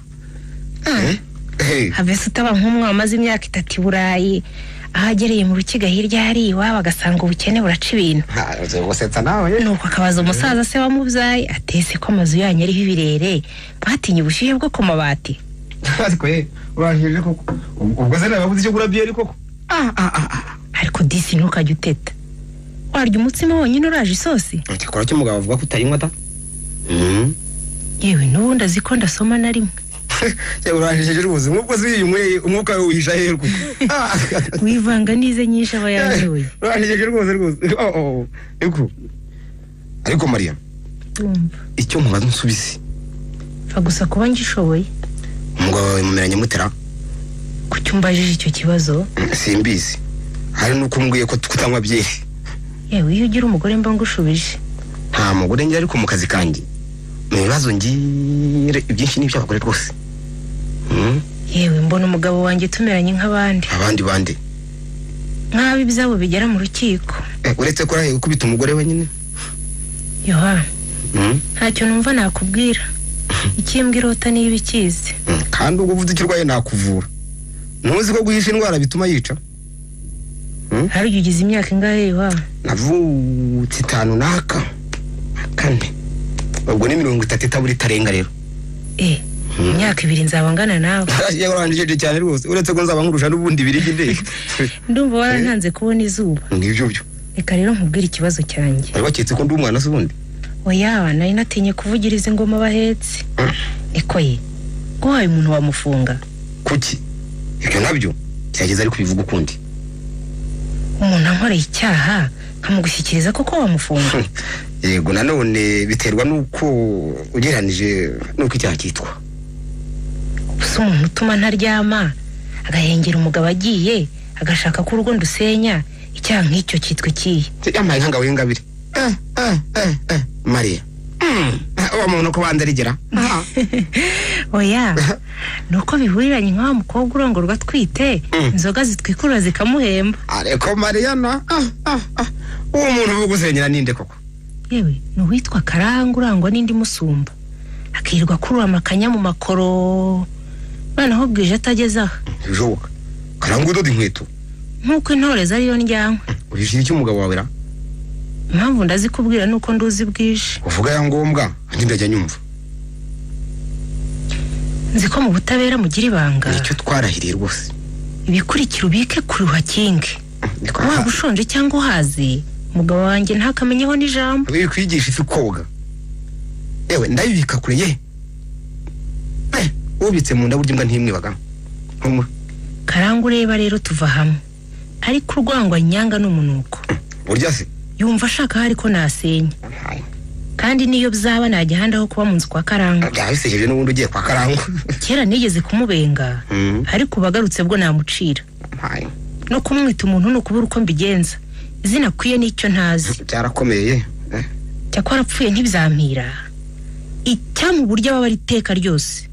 habese utaba nk'umwe wamaze imyaka 3 i Burayi ahagereye mu rukiga hirya hari iwabo agasanga ubukene buraca ibintu gusetsa nawe nuko akabaza umusaza se wamubyaye atese ko amazu yanyu ariho ibirere batinye ubushyuhe bwo ku mabati ariko urangije koko ubwo se nababuze icyo gura byeri koko ariko disi ntukajya uteta warya umutsima wonyine uraje isosi cyakora cyo mugabo avuga ko utayinywa ta yewe n'ubundi azi ko ndasoma na rimwe urangije rwose nk'ubwo ziyumwe umwuka wihisha herwa wivanga nize nyinshi aba yanduye urangije rwose ariko Maria icyo mubaza nsubize fa gusa kuba ngishoboye umugabo wawe mumeranye mutera kucyumbajije icyo kibazo simbizi hari nuko umbwiye ko kutanywa byeri yewe iyo ugira umugore mba ngushubije nta mugore ngira ariko mu kazi kanjye mu bibazo ngire ibyinshi n'ibyo abagore rwose yewe mbona umugabo wanjye tumeranye nk'abandi bande nk'abi byabo bigera mu rukiko uretse ko rahe ukubita umugore wenyine yoha ntacyo numva nakubwira ikimbwirota niba ikizi kandi ubwo uvuze ikirwaye nakuvura ntuzi ko guhisha indwara bituma yica hari ugize imyaka ingahe yoha navutse 5 naka 4 ubwo ni 30 itaburi tarenga rero imyaka 2 nzaba ngana nawe yarangije cyane rwose uretse ko nzaba nkurusha n'ubundi birigi ndeke ndumva warantanze kubona izuba ngibyo byo reka rero nkubwira ikibazo cyanjye baketse ko ndi umwana se ubundi oya nari natinye kuvugiriza ingoma bahetse eko ye guhaye umuntu wamufunga kuki ibyo nabyo cyageze ari kubivuga ukundi umuntu ankoreye icyaha nkamugushyikiriza koko wamufunga yego nanone biterwa nuko ugeranije nuko icyaha cyitwa gusa umuntu utuma ntaryama agahengera umugabo agiye agashaka ko urugo ndusenya icyaha nk'icyo cyitwa ikihe yamaye nkanga w'ingabire Maria uwo muntu ko bandarigera oya nuko bihuriranye nk'aho mukobwa urongorwa atwite inzoga zitwikurura zikamuhemba ariko Maria na uwo muntu uvuga usenyera ninde koko yewe nuwitwa Karanga urangwa n'indi musumba akirirwa kurura amakanya mu makoro noneho bwije atageze aha bijoka Karanga udoda inkweto nk'uko intore zariyo ndyanwa urishije icyo umugabo wawe ra impamvu ndazikubwira nuko nduzi bwije uvuga ya ngombwa andi ndajya nyumva nzi ko mu butabera mugira ibanga nicyo twarahiriye rwose ibikurikira ubike kuri uhakinge waba ushonje cyangwa uhazi umugabo wanjye ntakamenyeho n'ijambo biri kwigisha ifi koga yewe ndabibika kure ye ubitse mu nda buryo imbwa ntimwibaga Karanga ureba rero tuva hamwe ariko urwangwa nyanga n'umunuko burya se yumva ashaka hari ko nasenya kandi niyo byaba najya handi aho kuba mu nzu kwa Karanga byabisekeje n'ubundi ugiye kwa Karanga kera nigeze kumubenga ariko bagarutse bwo namucira no kumwita umuntu no kubura uko mbigenza izina kwiye n'icyo ntazi cyarakomeye cyakora apfuye ntibyampira icyamu buryo baba ari iteka ryose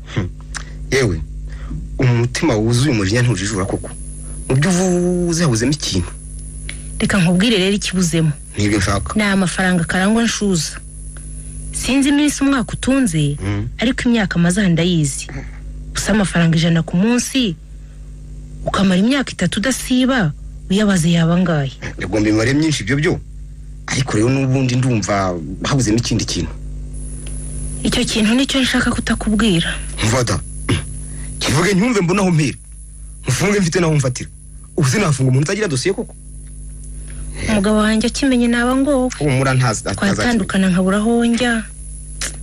yewe umutima wuzuye umujinya ntujijura koko mu byo uvuze habuzemo ikintu reka nkubwire rero ikibuzemo nibyo nshaka ni amafaranga Karangwa nshuza sinzi iminsi umwaka utunze ariko imyaka amaze ndayizi gusa amafaranga 100 ku munsi ukamara imyaka 3 udasiba uyabaze yaba ngaye ngomba imare myinshi ibyo byo ariko rero n'ubundi ndumva habuzemo ikindi kintu icyo kintu nicyo nshaka kutakubwira mvada kivuge ntumve mbona aho mpira mufunge mfite naho mfatira ubuze nafunga umuntu utagira dosiye koko umugabo wanjye akimenye naba ngo umura ntazi twatandukana nkabura aho njya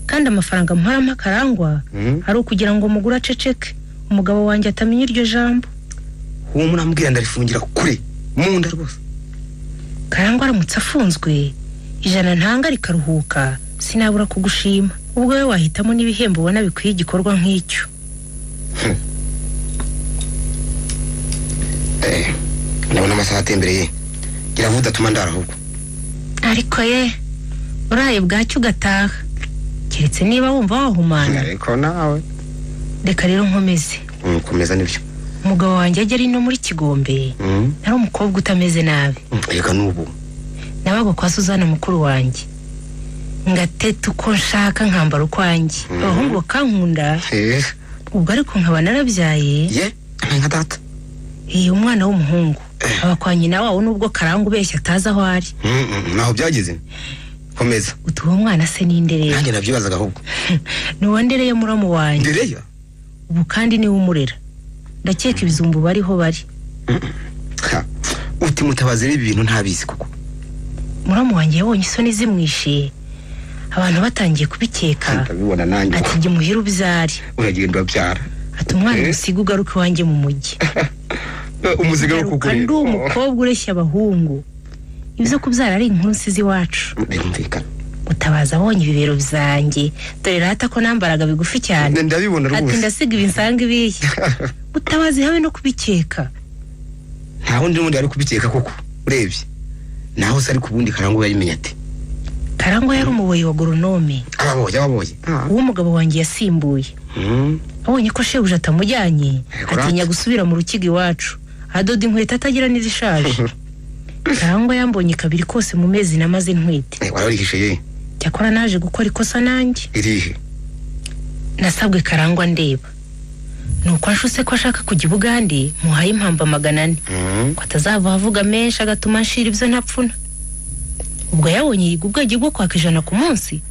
kandi amafaranga mpara Karangwa ari ukugira ngo mugura ceceke umugabo wanjye atamenye iryo jambo uwo murambwira ndarifungira kure mu nda rwose Karangwa aramutse afunzwe 100 ntanga rikaruhuka sinabura kugushima ubwo we wahitamo n'ibihembo ubona bikwiye igikorwa nk'icyo. Ndabona amasaha atembereye gira vuda tuma ndara ahubwo. Ariko ye uraye bwacyo ugataha keretse niba wumva wahumana. Ariko nawe Reka rero nkomeze. Komeza nibyo. Umugabo wanjye agera ino muri Kigombe nari umukobwa utameze nabi. Reka nubu nabaga kwa Suzana mukuru wanjye ngateta uko nshaka nkambara ukwanjye abahungu bakankunda ubwo ariko nkaba narabyaye ye nka data umwana w'umuhungu abakwanye na wawo nubwo Karangwa ubeshya ataza aho ari. Naho byageze komeza. Utuwo mwana se n'indereye nanjye nabyibazaga ahubwo. Nuwandereye muramu wanjye Ndereya ubu kandi niwe umurera ndakeka ibizumbu bariho bari. Uti Mutabazi ibi bintu ntabizi kuko muramu wanjye yabonye isoni zimwishe abantu batangiye kubikeka ndabibona nanjye ati jye muhira ubyari uragenda ubyara ati umwana usiga ugaruka wanjye mu mujyi umuziga wo kugura kandi umukobwa ureshya abahungu ibyo kubyara ari inkuru nsizi iwacu. Ndumvikana Mutabazi abonye ibibero byanjye dore rata ko nambaraga bigufi cyane ndabibona rwose ati ndasiga ibinsanga ibiye. Mutabazi habe no kubikeka nta wundi ari kubikeka koko urebye naho se ari kubundi Karangwa yayimenya ati. Karangwa yari umuboyi wa goronome ababoye uwo mugabo wanjye yasimbuye. Abonye ko shebuja atamujyanye atinya gusubira mu rukiga iwacu adoda inkweto atagira n'izishaje. Karangwa yambonye kabiri kose mu mezi namaze ntwite. Wararihishe ye cyakora naje gukora ikosa nanjye. Irihe nasabwe Karangwa ndeba nuko anshuse ko ashaka kujya i Bugande muhaye impamba 400 ko atazava avuga menshi agatuma nshira ibyo ntapfuna. Ubwo yabonye yiga ubwenge bwo kwaka 100 ku munsi.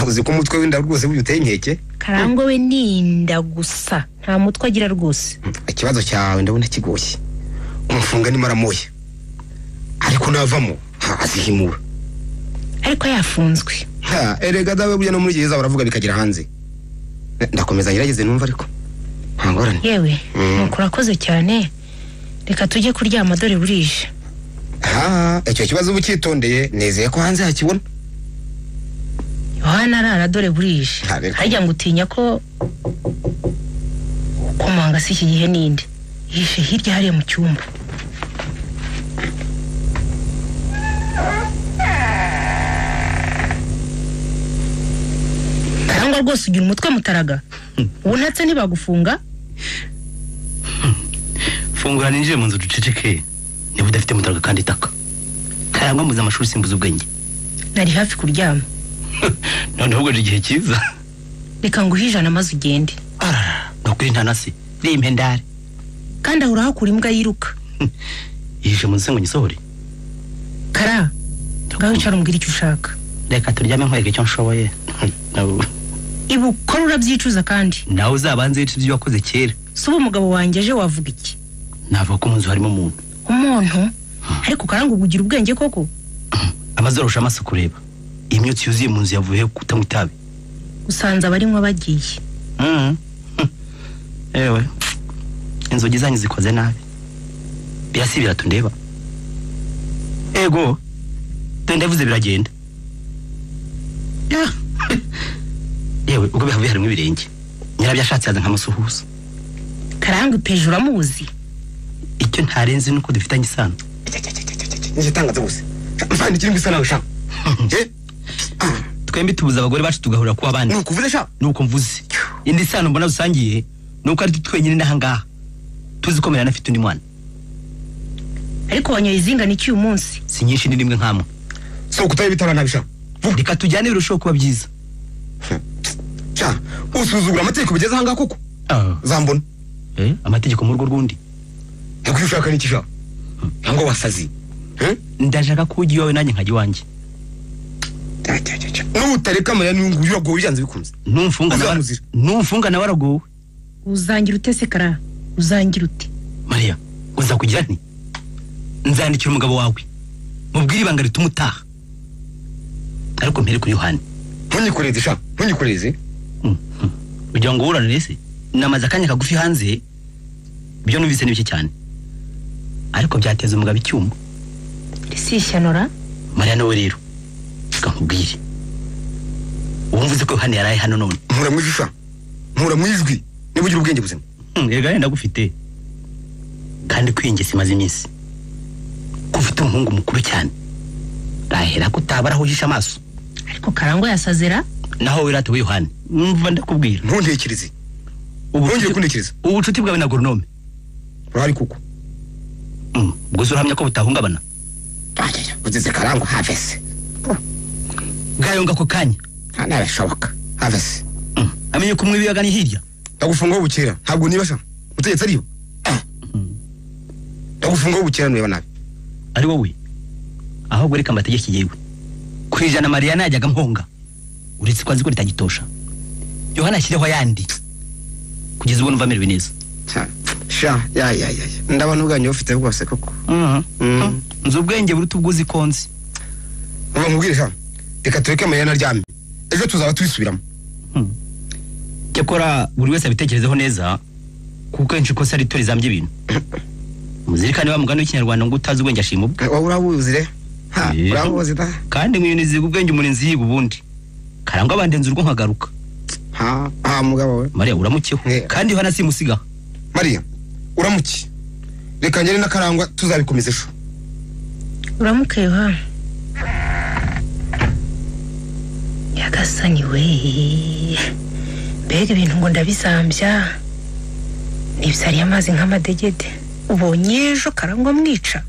Uzi ko umutwe w'inda rwose buyuteye inkeke. Karangwa we ninda gusa nta mutwe agira rwose. Ikibazo cyawe ndabona kigoshye umufunga ni maramoya ariko navamo azihimura ariko yafunzwe. Erega dawe burya no muri gereza baravuga bikagira hanze. Ndakomeza ngerageze numva ariko ntangorane. Yewe nuko urakoze cyane reka tujye kuryama dore burije. Icyo kibazo ubukitondeye nezeye ko hanze hakibona. Yohana arara dore burije hajya ngutinya ko komanga si iki gihe ninde yishe hirya hariya mu cyumba. Karangwa rwose ugira umutwe mutaraga ubu ntatse ntibagufunga. Fungura ninjire mu nzu duceceke niba udafite mutaraga kandi taka. Karangwa muza amashuri simbuza ubwenge. Nari hafi kuryama none ahubwo igihe cyiza reka nguhe 100 maze ugende. Nokuri ntanasi rimpendare kandi ahura hakura imbwa yiruka. Yije mu nsengo nyisohore. Kara ngaho icara umbwira icyo ushaka. Reka turyame nkwege icyo nshoboye. Ibu ko urabyicuza kandi nawe uzabanze wicuza ibyo wakoze kera. Suba umugabo wanjye ejo wavuga iki? Navuga ko mu nzu harimo umuntu ariko Karangwa ugira ubwenge koko. Amazoro urusha amaso kureba. Imyotsi yuzuye mu nzu yavuye kutanywa itabi. Usanze abarimwe bagiye. Ewe. Inzogi zanyu zikoze nabi. Birasibira tundeba. Ego. Tendevuze biragenda. Yewe ubwo bihavuye harimo ibirenge. Nyirabyo ashatse yaza nkamusuhuza. Karangwa peje uramuzi. Icyo ntarenze nuko dufitanye isano. Nje tangaza bose. Mfandi kiri ngisa nawe sha. Twembi tubuza abagore bacu tugahura kuba abandi. Nuko uvuze sha. Nuko mvuze. Indi sano mbona usangiye nuko ari twenyine nahangaha. Tuzikomera nafite undi mwana. Ariko wanyoye izinga n'iki uyu munsi? Si nyinshi nimwe nkamwe. So kutaye bitara nabisha. Reka tujyane birushaho kuba byiza. Cha, usuzugura amategeko bigeze hanga koko. Zambona. Amategeko mu rugo rwundi. Yakuri ushaka niki sha? Hango wasazi. Ndashaka kugiye wawe nanjye nkaji wanje. Nutareka Maria n'ungu yurago bijanze bikunze. Numfunga na warago. Uzangira utese Kara. Uzangira uti. Maria, uza kugira nti? Nzandikira umugabo wawe. Mubwire ibanga ritumutaha. Ariko mpere kuri Yohani. Ntunyikoreze sha, ntunyikoreze. Ugira ngo urane se? Namaze akanya kagufi hanze. Byo numvise n'ibiki cyane. Ariko byateza umugabo icyuma. Risishanora? Maria nawe rero. Kakubwire. Wumvuze ko Yohani yaraye hano none. Mpura mwijisha. Mpura mwijwi. Niba ugira ubwenge buzima. Ega yenda gufite. Kandi kwingese maze iminsi. Kufite umuhungu mukuru cyane. Rahera kutabara hujisha amaso. ariko Karangwa yasazira Naho wirate we Yohani. Mva ndakubwira. Ntuntekerize. Ntongere kuntekeriza. Ubucuti bwawe na agronome. Urahari kuko. Ubwo uramya ko butahungabana. Uzize Karangwa havese. Gayonga ko kanya. Ntabashoboka. Havese. Amenye ko mwibiyaga ni hirya. Ndagufunga ubukera. Ntabwo nibasha. Utegetse ariyo. Ndagufunga ubukera niba nabi. Ari wowe. Ahubwo reka amategeko yewe. Kwijana Maria najyaga mponga. Uretse kwazi ko litagitosha. Yohana ashyireho yandi. Kugeza ubwo numva merewe neza. Sha ya. Ndabona ubwanyu ufite bwose koko. Nzo ubwenge buruta ubwuzi konzi. Uva nkubwire sha. Reka tureke Maria naryame. Ejo tuzaba tubisubiramo. Cyakora buri wese abitekerezeho neza kuko enshi ko sari tori zambye ibintu. Muzirikane wa mugano w'ikinyarwanda ngo utazi ubwenge ashima ubwe. Wowe urabuzire. Ha, urabuzi da. Kandi mwiyunize ubwenge umurinzi yiga ubundi. Karangwa abandenze urwo nkagaruka. Mugabo we. Maria uramukiho. Kandi Yohana simusiga. Maria, uramuki. Reka ngere na Karangwa tuzabikomeza ejo. uramuke Yohana yagasani we mbega ibintu ngo ndabizambya nibisari amazi nk'amadegede ubonye ejo Karangwa mwica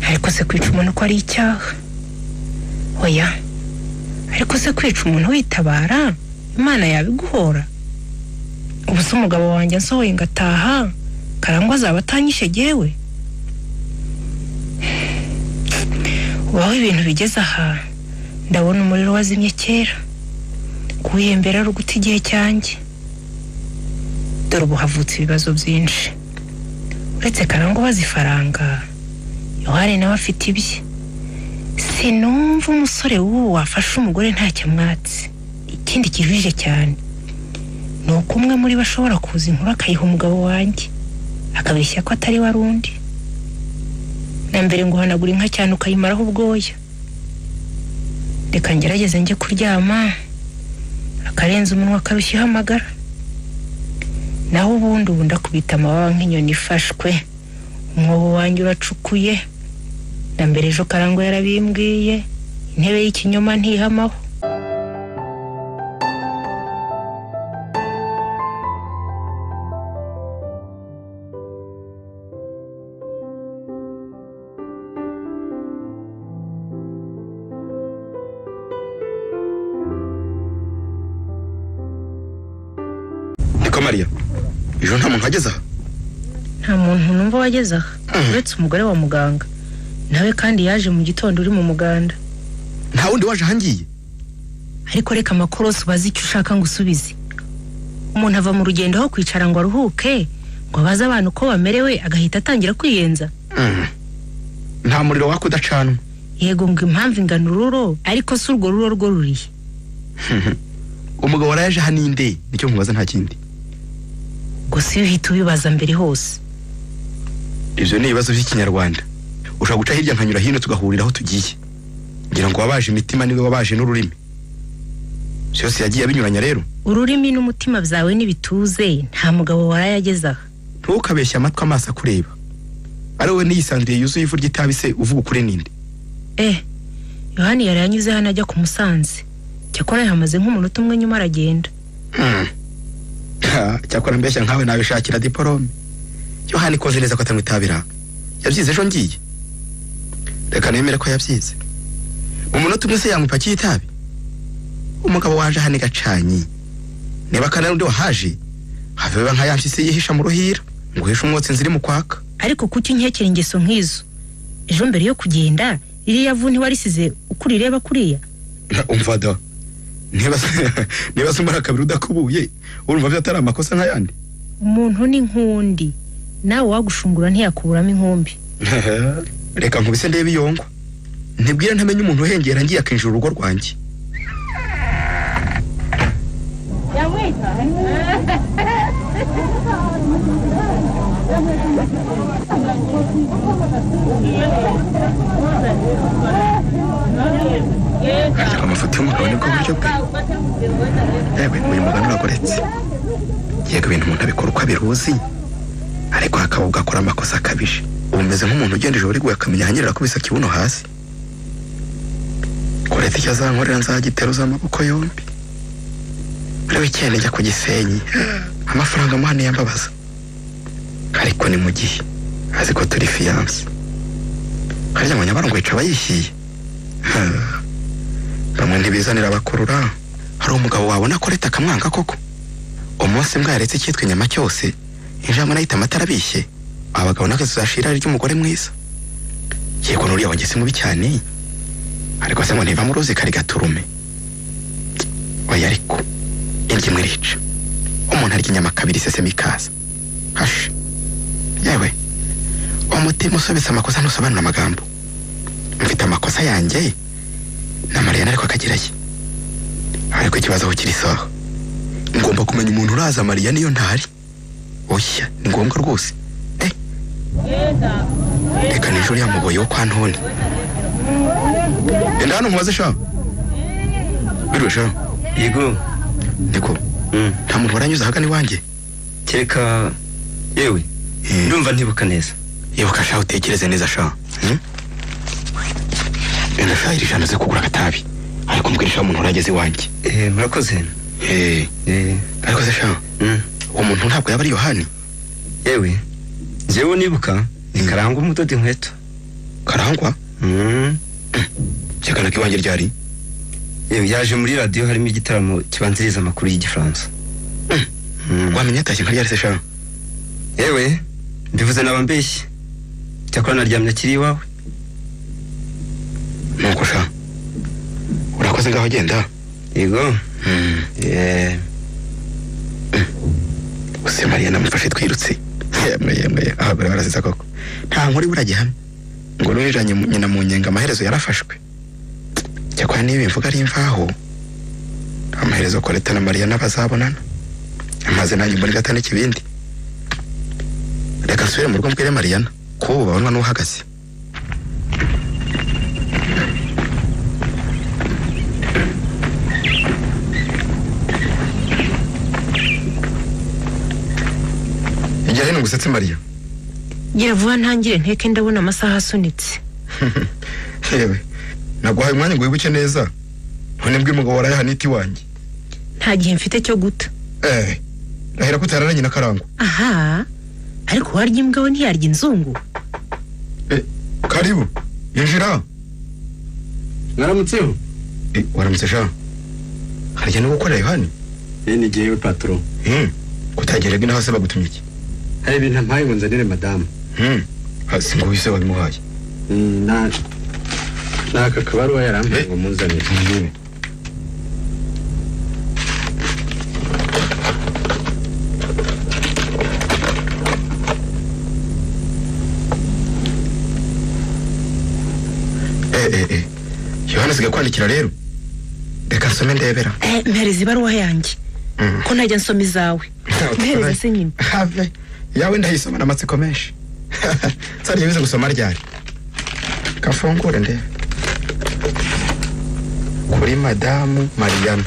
ariko se kwica umuntu ko ari icyaha oya ariko se kwica umuntu witabara Imana yabiguhora ubu se umugabo wanjye nsohoye ngataha Karangwa azaba atanyishe jewe waho ibintu bigeze aha ndabona umuriro wazimye kera kuwihembera ari uguta igihe cyanjye dore ubu havutse ibibazo byinshi uretse Karangwa bazifaranga Yohani nawe afite ibye sinumva umusore w'ubu wafashe umugore ntacyo amwatse ikindi kivije cyane ni uko umwe muri bashobora kuza inkuru akayiha umugabo wanjye akabeshya ko atari warundi na mbere ngo uhanagura inka cyane ukayimaraho ubwoya reka ngerageze njye kuryama akarenza umunwa akarushyaho amagara naho ubundi ndakubita amababa nk'inyoni ifashwe umwobo wanjye uracukuye na mbere ejo Karangwa yarabimbwiye intebe y'ikinyoma ntihamaho Maria, ejo nta muntu ageza. Nta muntu numva wageza aha uretse umugore wa muganga nawe kandi yaje mu gitondo uri mu muganda. Nta wundi waje hangiye. Ariko reka amakorosi ubaze icyo ushaka ngo usubize. Umuntu ava mu rugendo aho kwicara ngo aruhuke ngo abaze abantu ko bamerewe agahita atangira kwiyenza. Nta muriro wako udacanwa. Yego ngo impamvu ingana ururo ariko si urwo ruro rwo ruriye. Umugabo waraje haninde nicyo nkubaza nta kindi. Gusa iyo uhita ubibaza mbere hose. Ibyo ni ibibazo by'ikinyarwanda. Ushaka guca hirya nkanyura hino tugahurira aho tugiye. Ngira ngo wabaje imitima niwe wabaje n'ururimi. Cyose yagiye abinyuranya rero. Ururimi n'umutima byawe nibituze nta mugabo warayageza. Ntukabeshya amatwi amaso akureba. Ari wowe niyisanduye yuzuye ivu ry'itabi se uvuga ukure ninde? Yohani yari yanyuze hano ajya ku Musanze. Cyakora yahamaze nk'umunota umwe nyuma aragenda. Cyakora mbeshya nkawe nabishakira diplome. Yohani koze neza ko atamwitabira. Yabyize ejo ngiye. Reka nemere ko yabyize. Umunota umwe se yamupakiye itabi. Umugabo waje hane gacanyi. Neba kana undi wahaje. Have nka yamfise yihisha mu ruhira. Ngo hesha umwotsi nziri mu kwaka. Ariko kuki nkekera ingeso nk'izo? Ejo mbere yo kugenda iri yavuni warisize ukuri reba kuriya. Umva da. Niba sumara kabiri udakubuye urumva byatari amakosa nk'ayandi. Umuntu ni nkundi. Nawe wagushungura ntiyakuburamo inkumbi. Reka nkubise ndebe iyongo. Ntibwira ntamenye umuntu uhengera ngiye akinjira urugo rwanjye. ariko amafoto y'umugabo nibwo buryo bwe. Yewe uyu mugabo uragoretse. Yego ibintu umuntu abikora uko abiruzi, ariko hakaba ugakora amakosa akabije. Umeze nk'umuntu ugenda ijoro riguye akamenya hanyerera kubisa kibuno hasi. Kureta icyo azankorera nzagiteruza amaboko yombi. Muri weekend njya ku Gisenyi, amafaranga muhane yambabaza. Ariko ni mu gihe azi ko turi fiance. Harya ngo nyabarongo yica abayishiye. Bamwe ntibizanira abakurura. Hari umugabo wabona ko leta akamwanga koko. Umunsi mbwa yaretse cyitwa inyama cyose, injangwe nahita amatara bishye. Abagabo nakazashira ari ry'umugore mwiza. Yego nuriya wangese mubi cyane. Ariko se ngo niba mu ruzi kari gaturume. Oya ariko indye mwirica. Umuntu arya inyama kabiri sesemi kaza. Hash. Yewe. Umutima usobetse amakosa ntusobanura amagambo. Mfite amakosa yanjye na Mariana ariko akagiraye. Ariko ikibazo aho kiri sawa. Ngomba kumenya umuntu uraza Mariana iyo ntari. Oya, ni ngombwa rwose. Reka nijoro yamuboye wo kwa Ntoni. Enda hano mubaze sha. Biro sha. Yego. Niko. Nta muntu waranyuze hagani wanjye. Kereka yewe. Ndumva ntibuka neza. Yebuka sha utekereze neza sha. Enda sha iri jana ze kugura agatabi. Ariko mbwirisha umuntu urageze wanjye. Murakoze. Ariko se sha. Umuntu ntabwo yaba ari Yohani. Yewe. Jewe nibuka ni Karangwa umudodi inkweto. Karangwa? Cyakana kiwanjye ryari? Yewe yaje muri radio harimo igitaramo kibanziriza amakuru y'Igifaransa. Wamenye atashye nkari yarese sha. Yewe ndivuze nabambeshye. Cyakora naryamye kiri iwawe. Nuko sha. Urakoze ngaho genda. Yego. Use Mariana mufashe twirutse. Yemwe abagore baraziza koko. Nta nkuri burajye hamwe. Ngo nuriranye nyina mu nyenga amaherezo yarafashwe. Cyakora niba imvuga ari imvaho. Amaherezo ko leta na Mariana bazabonana. Amaze nanjye muri gatane kibindi. Reka nsubire mu rugo mbwire Mariana ko ubu babonwa n'uhagaze. Ijya hino gusetse Maria. Gira vuba ntangire nteke ndabona amasaha asunitse. Yewe naguhaye umwanya ngo wibuke neza. None mbwe umugabo waraye haniti wanjye. Nta gihe mfite cyo guta. Rahera kutararanye na Karangwa. Aha. Ariko warya imbwa we ntiyarya inzungu. Karibu. Yinjira. Mwaramutseho. Waramutse sha. Harya no gukora Yohani? Ni jewe patron. Kutagerega naho se bagutumye iki? Hari ibintu mpaye ngo nzanire madame. Hasi ngo wise wabimuhaye. Naka kabaruwa yarambaye ngo muzanire. Yohana siga kwandikira rero. Reka nsome ndebera. Mpereza ibaruwa yanjye. Ko ntajya nsoma izawe. Mpereza se nyine. Have. Yawe ndayisoma n'amatsiko menshi. Sari bize gusoma ryari. Kafungure nde. Kuri Madamu Mariana.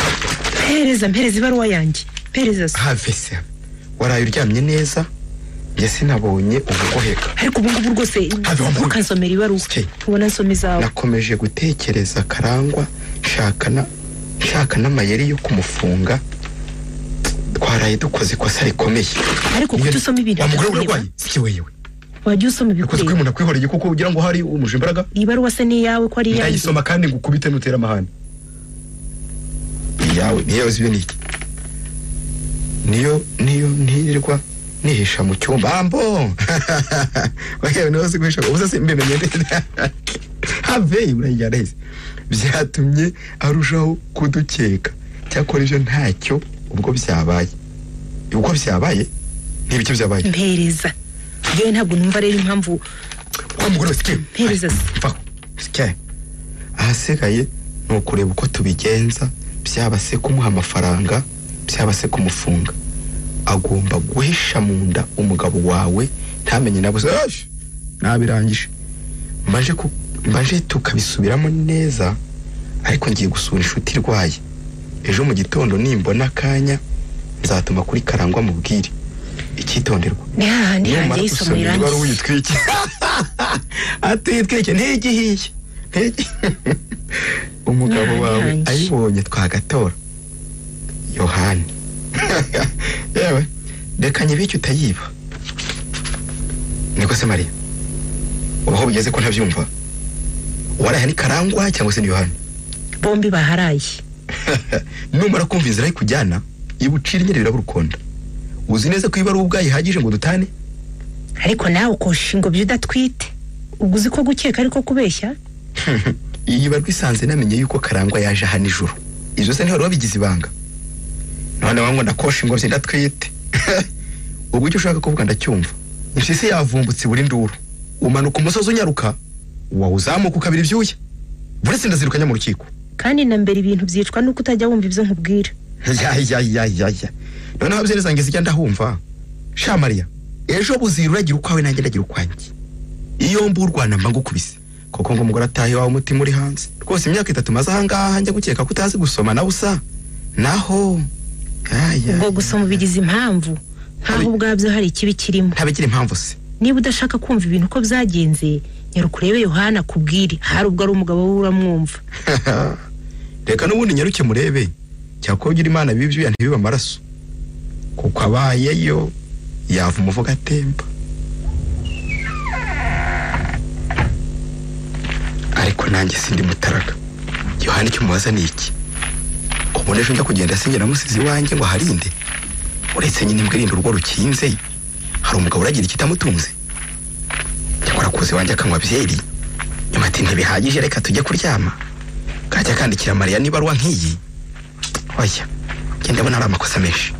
Mpereza ibaruwa yanjye. Mpereza se. Have se. Waraye uryamye neza. Nge sinabonye ubugoheka. Ariko ubu ngubu rwose ukansomera ibaruwa. Ubona nsoma izawe. Nakomeje gutekereza Karangwa shaka n'amayeri yo kumufunga. Twaraye dukoze ikosa rikomeye. Ariko kuki usoma ibintu? Wamugore urwaye. Siki wewe. Wajya usoma ibikoze kwe umuntu akwihoreye kuko ugira ngo hari umujimbaraga. Ibaruwa se ni yawe ko ari yawe. Ndayisoma kandi ngukubite nutera amahane. Yawe niyo zibe niki. Niyo ntirwa nihisha mu cyumba ambo. Wakewe no siguhisha ubuze se mbimenye ndetse. Have urayijyana hese. Byatumye arushaho kudukeka. Cyakora ibyo ntacyo ubwo byabaye. Ubwo byabaye n'ibyo byabaye. Mpereza. Yewe ntabwo numva rero impamvu wamugore sike. Mpereza se. Sike. Ahasigaye no kureba uko tubigenza byaba se kumuha amafaranga byaba se kumufunga. agomba guhisha mu nda umugabo wawe ntamenye nabuze nabirangije mbaje tukabisubiramo neza ariko ngiye gusura inshuti irwaye ejo mu gitondo nimbona akanya nzatuma kuri Karangwa mubwire icyitonderwa ni hanjye isomo irangiye atitwike ntigihiye umugabo wawe ayibonye twagatora Yohani yewe reka nyibiki utayiba niko se Maria ubaho bigeze ko ntabyumva warahe ni Karangwa cyangwa se ni Yohani bombi baharaye numara kumva inzira y'ikujyana ibucira nyine biraburukonda uzi neza ko ibara ubwayihagije ngo dutane ariko nawe ukosha ngo byudatwite uguzi ko gukeka ariko kubeshya iyi barwa isanze namenye yuko Karangwa yaje aha nijoro izo se ntihoro babigize ibanga none wango ndakosha ngo byudatwite ubwo icyo ushaka kuvuga ndacyumva impyisi yavumbutse buri nduru umanuka umusozi unyaruka wawuzamuka ukabira ibyuya buretse ndazirukanya mu rukiko kandi na mbere ibintu byicwa nuko utajya wumva ibyo nkubwira ya none ababyere zanjye zijya ndahumva sha Maria ejo buzira uragira ukwawe nanjye ndagira ukwanjye iyo mburwana mba ngukubise koko ngo umugore atahe wawe umutima uri hanze rwose imyaka 3 maze ahangaha njya gukeka ko utazi gusoma na busa naho ngo gusoma bigize impamvu nkaho ubwabyo hari ikibi kirimo ntabikira impamvu se niba udashaka kumva ibintu ko byagenze nyarukurebe Yohana kubwire hari ubwo ari umugabo we uramwumva reka n'ubundi nyaruke murebe cyakogira Imana bibyo yantibiba amaraso kuko abayeyo yava umuvuga atemba ariko nanjye sindi mutaraga Yohana icyo mubaza ni iki ubone ejo njya kugenda singera musizi wanjye ngo harinde uretse nyine imbwa irinda urugo rukinze hari umugabo uragira ikitamutunze cyakora kuzi wanjye akanywa byeri nyuma ati ntibihagije reka tujye kuryama kajya kandikira Maria niba ruwa nk'iyi oya genda bona ari amakosa menshi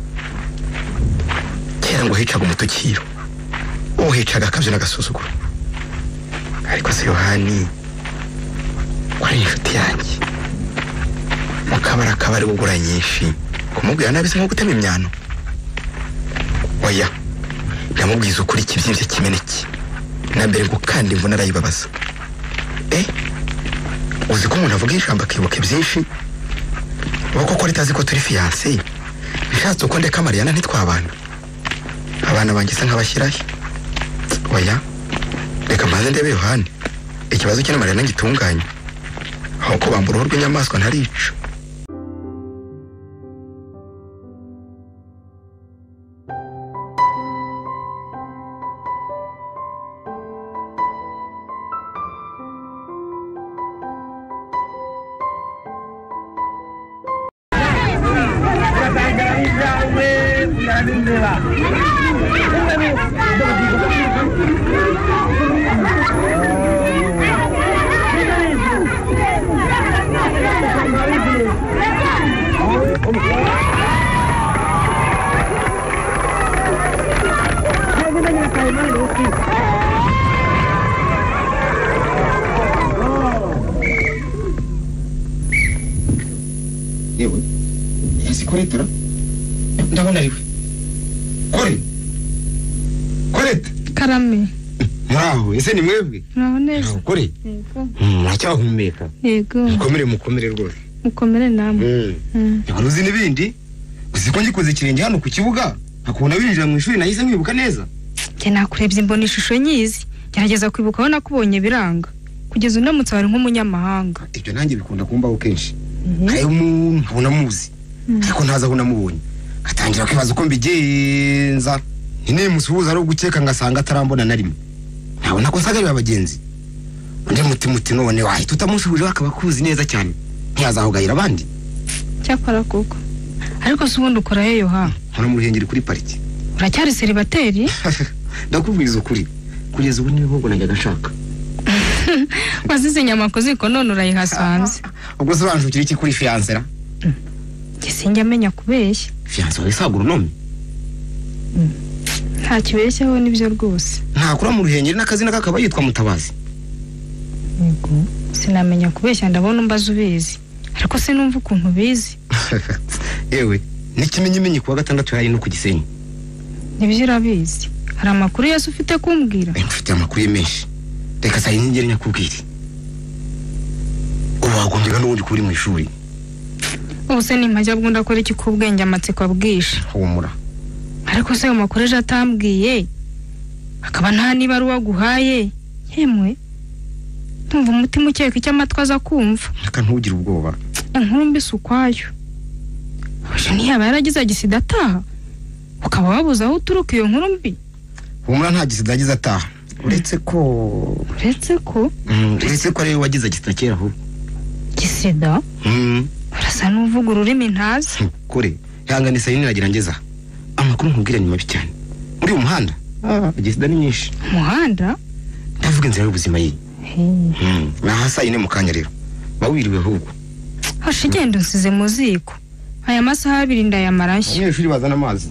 kera ngo hicaga umutukiro hicaga akabyo n'agasuzuguro ariko se Yohani wari inshuti yanjye mukabara kabari gugura nyinshi kumubwira nabi se nko gutema imyano oya ndamubwiza ukuri kibyimvye kimeneki na mbere ngo kandi imvuna arayibabaza uzi ko umuntu avuga ijambo akibuka byinshi wako ko ritazi ko turi fiancé bishatse uko ndeka Mariana ntitwabana abana banjye se nkabashyirahe oya reka mbanze ndebe Yohani ikibazo cyane Mariana ngitunganye aho ko bambura uruhu rw'inyamaswa ntarica yewe ese koretora ndabona ariwe koreta Karame muraho ese ni mwebwe muraho neza kore yego muracyahumeka yego mukomere rwose mukomere namwe uzi n'ibindi uzi ko ngikoze ikirenge hano ku kibuga akubona winjira mu ishuri nahise mwibuka neza njye nakurebye mbona ishusho nyizi gerageza kwibuka aho nakubonye biranga kugeza unamutse wari nk'umunyamahanga ibyo nanjye bikunda kumbaho kenshi ayo umuntu nkabona muzi ariko ntaza aho namubonye atangira kwibaza uko mbigenza nini musuhuza ari ugukeka ngasanga atarambona na rimwe ntabona ko nsagarira abagenzi undi muti none wahita utamushubije akaba kuzi neza cyane ntiyazahugayira abandi cyakora koko ariko se ubundi ukora he Yohana hano mu ruhengeri kuri pariki uracyari seribateri ndakubwiza ukuri kugeza ubu niho ubwo najyaga nshaka wazize inyama ku ziko none urayihasanze ubwo se banjukira iki kuri fiancera sinjya amenya kubeshya fiancé wawe sagura nome nta kibeshyaho nibyo rwose ntakura mu ruhengeri n'akazina kakaba yitwa Mutabazi yego sinamenya kubeshya ndabona umbaza ubizi ariko sinumva ukuntu bizi ewe n'ikimenyimenyi kuwa 6 yari no ku Gisenyi nibyo urabizi hari amakuru yose ufite kumbwira mfite amakuru ye menshi reka saa yingere nyakubwire ubu wagombye n'ubundi kuri mu ishuri ubu se nimpajya bwo ndakora iki kubwenge amatsiko abwisha humura ariko se amakuru ejo atambwiye akaba nta niba ruwaguhaye yemwe tumva umutima ukeka icyo amatwi aza kumva reka ntugire ubwoba inkuru mbisi ukwayo abasha ntiyaba yaragize agisida ataha ukaba wabuze aho uturuka iyo nkuru mbi humura nta gisida yagize ataha uretse ko ariwe wagize agisida kera aho gisida urasa n'uvuga ururimi ntazi kure ihangane saa yine iragira ngeza amakuru nkubwira ni mabi cyane muri uyu muhanda agisida ni nyinshi umuhanda ndavuga inzira y'ubuzima ye naha saa yine mu kanya rero bawiriwe ahubwo hashe genda unsize mu ziko aya masaha 2 ndayamarashye abanyeshuri bazana amazi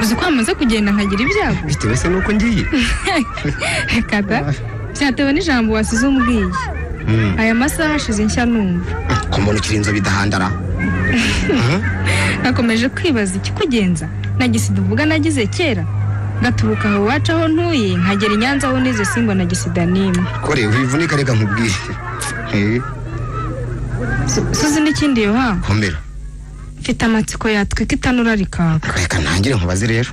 uzi ko amaze kugenda nkagira ibyago bitewe se nuko ngiye kada byatewe n'ijambo wasize umbwiye aya masaha ashize nshya numva ko mbona ukirinzo bidahandara nakomeje kwibaza ikikugenza na gisida uvuga nagize kera ngaturuka aho wacu aho ntuye nkagera i Nyanza aho nize simba na gisida nimwe kore wivunika reka nkubwire suzi n'ikindi yo ha komera mfite amatsiko yatwika itanura rikaka reka ntangire nkubaze rero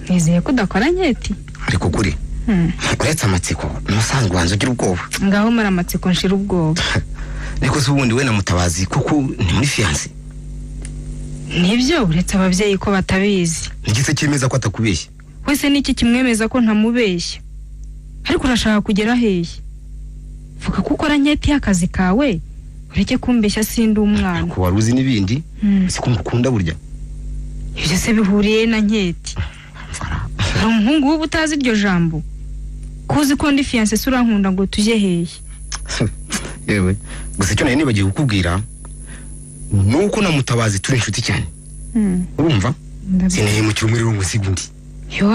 nizeye ko udakora nketi ariko kuri uretse amatsiko n'usanzwe wanze ugira ubwoba ngaho mara amatsiko nshira ubwoba niko se ubundi we na Mutabazi kuko ni muri fiance nibyo uretse ababyeyi ko batabizi nigise cyemeza ko atakubeshya wese niki kimwemeza ko ntamubeshya ariko urashaka kugera hehe vuga ko ukora nketi y'akazi kawe ureke kumbeshya sindi umwana ko waruzi n'ibindi siko mukunda burya ibyo se bihuriye na nketi hari umuhungu w'ubu utazi iryo jambo kuzi ko ndi fiance se urankunda ngo tujye hehe yewe gusa icyo nari nibagiye kukubwira nuko na Mutabazi turi inshuti cyane urumva sineye mu kirumuri rumwe sigundi yo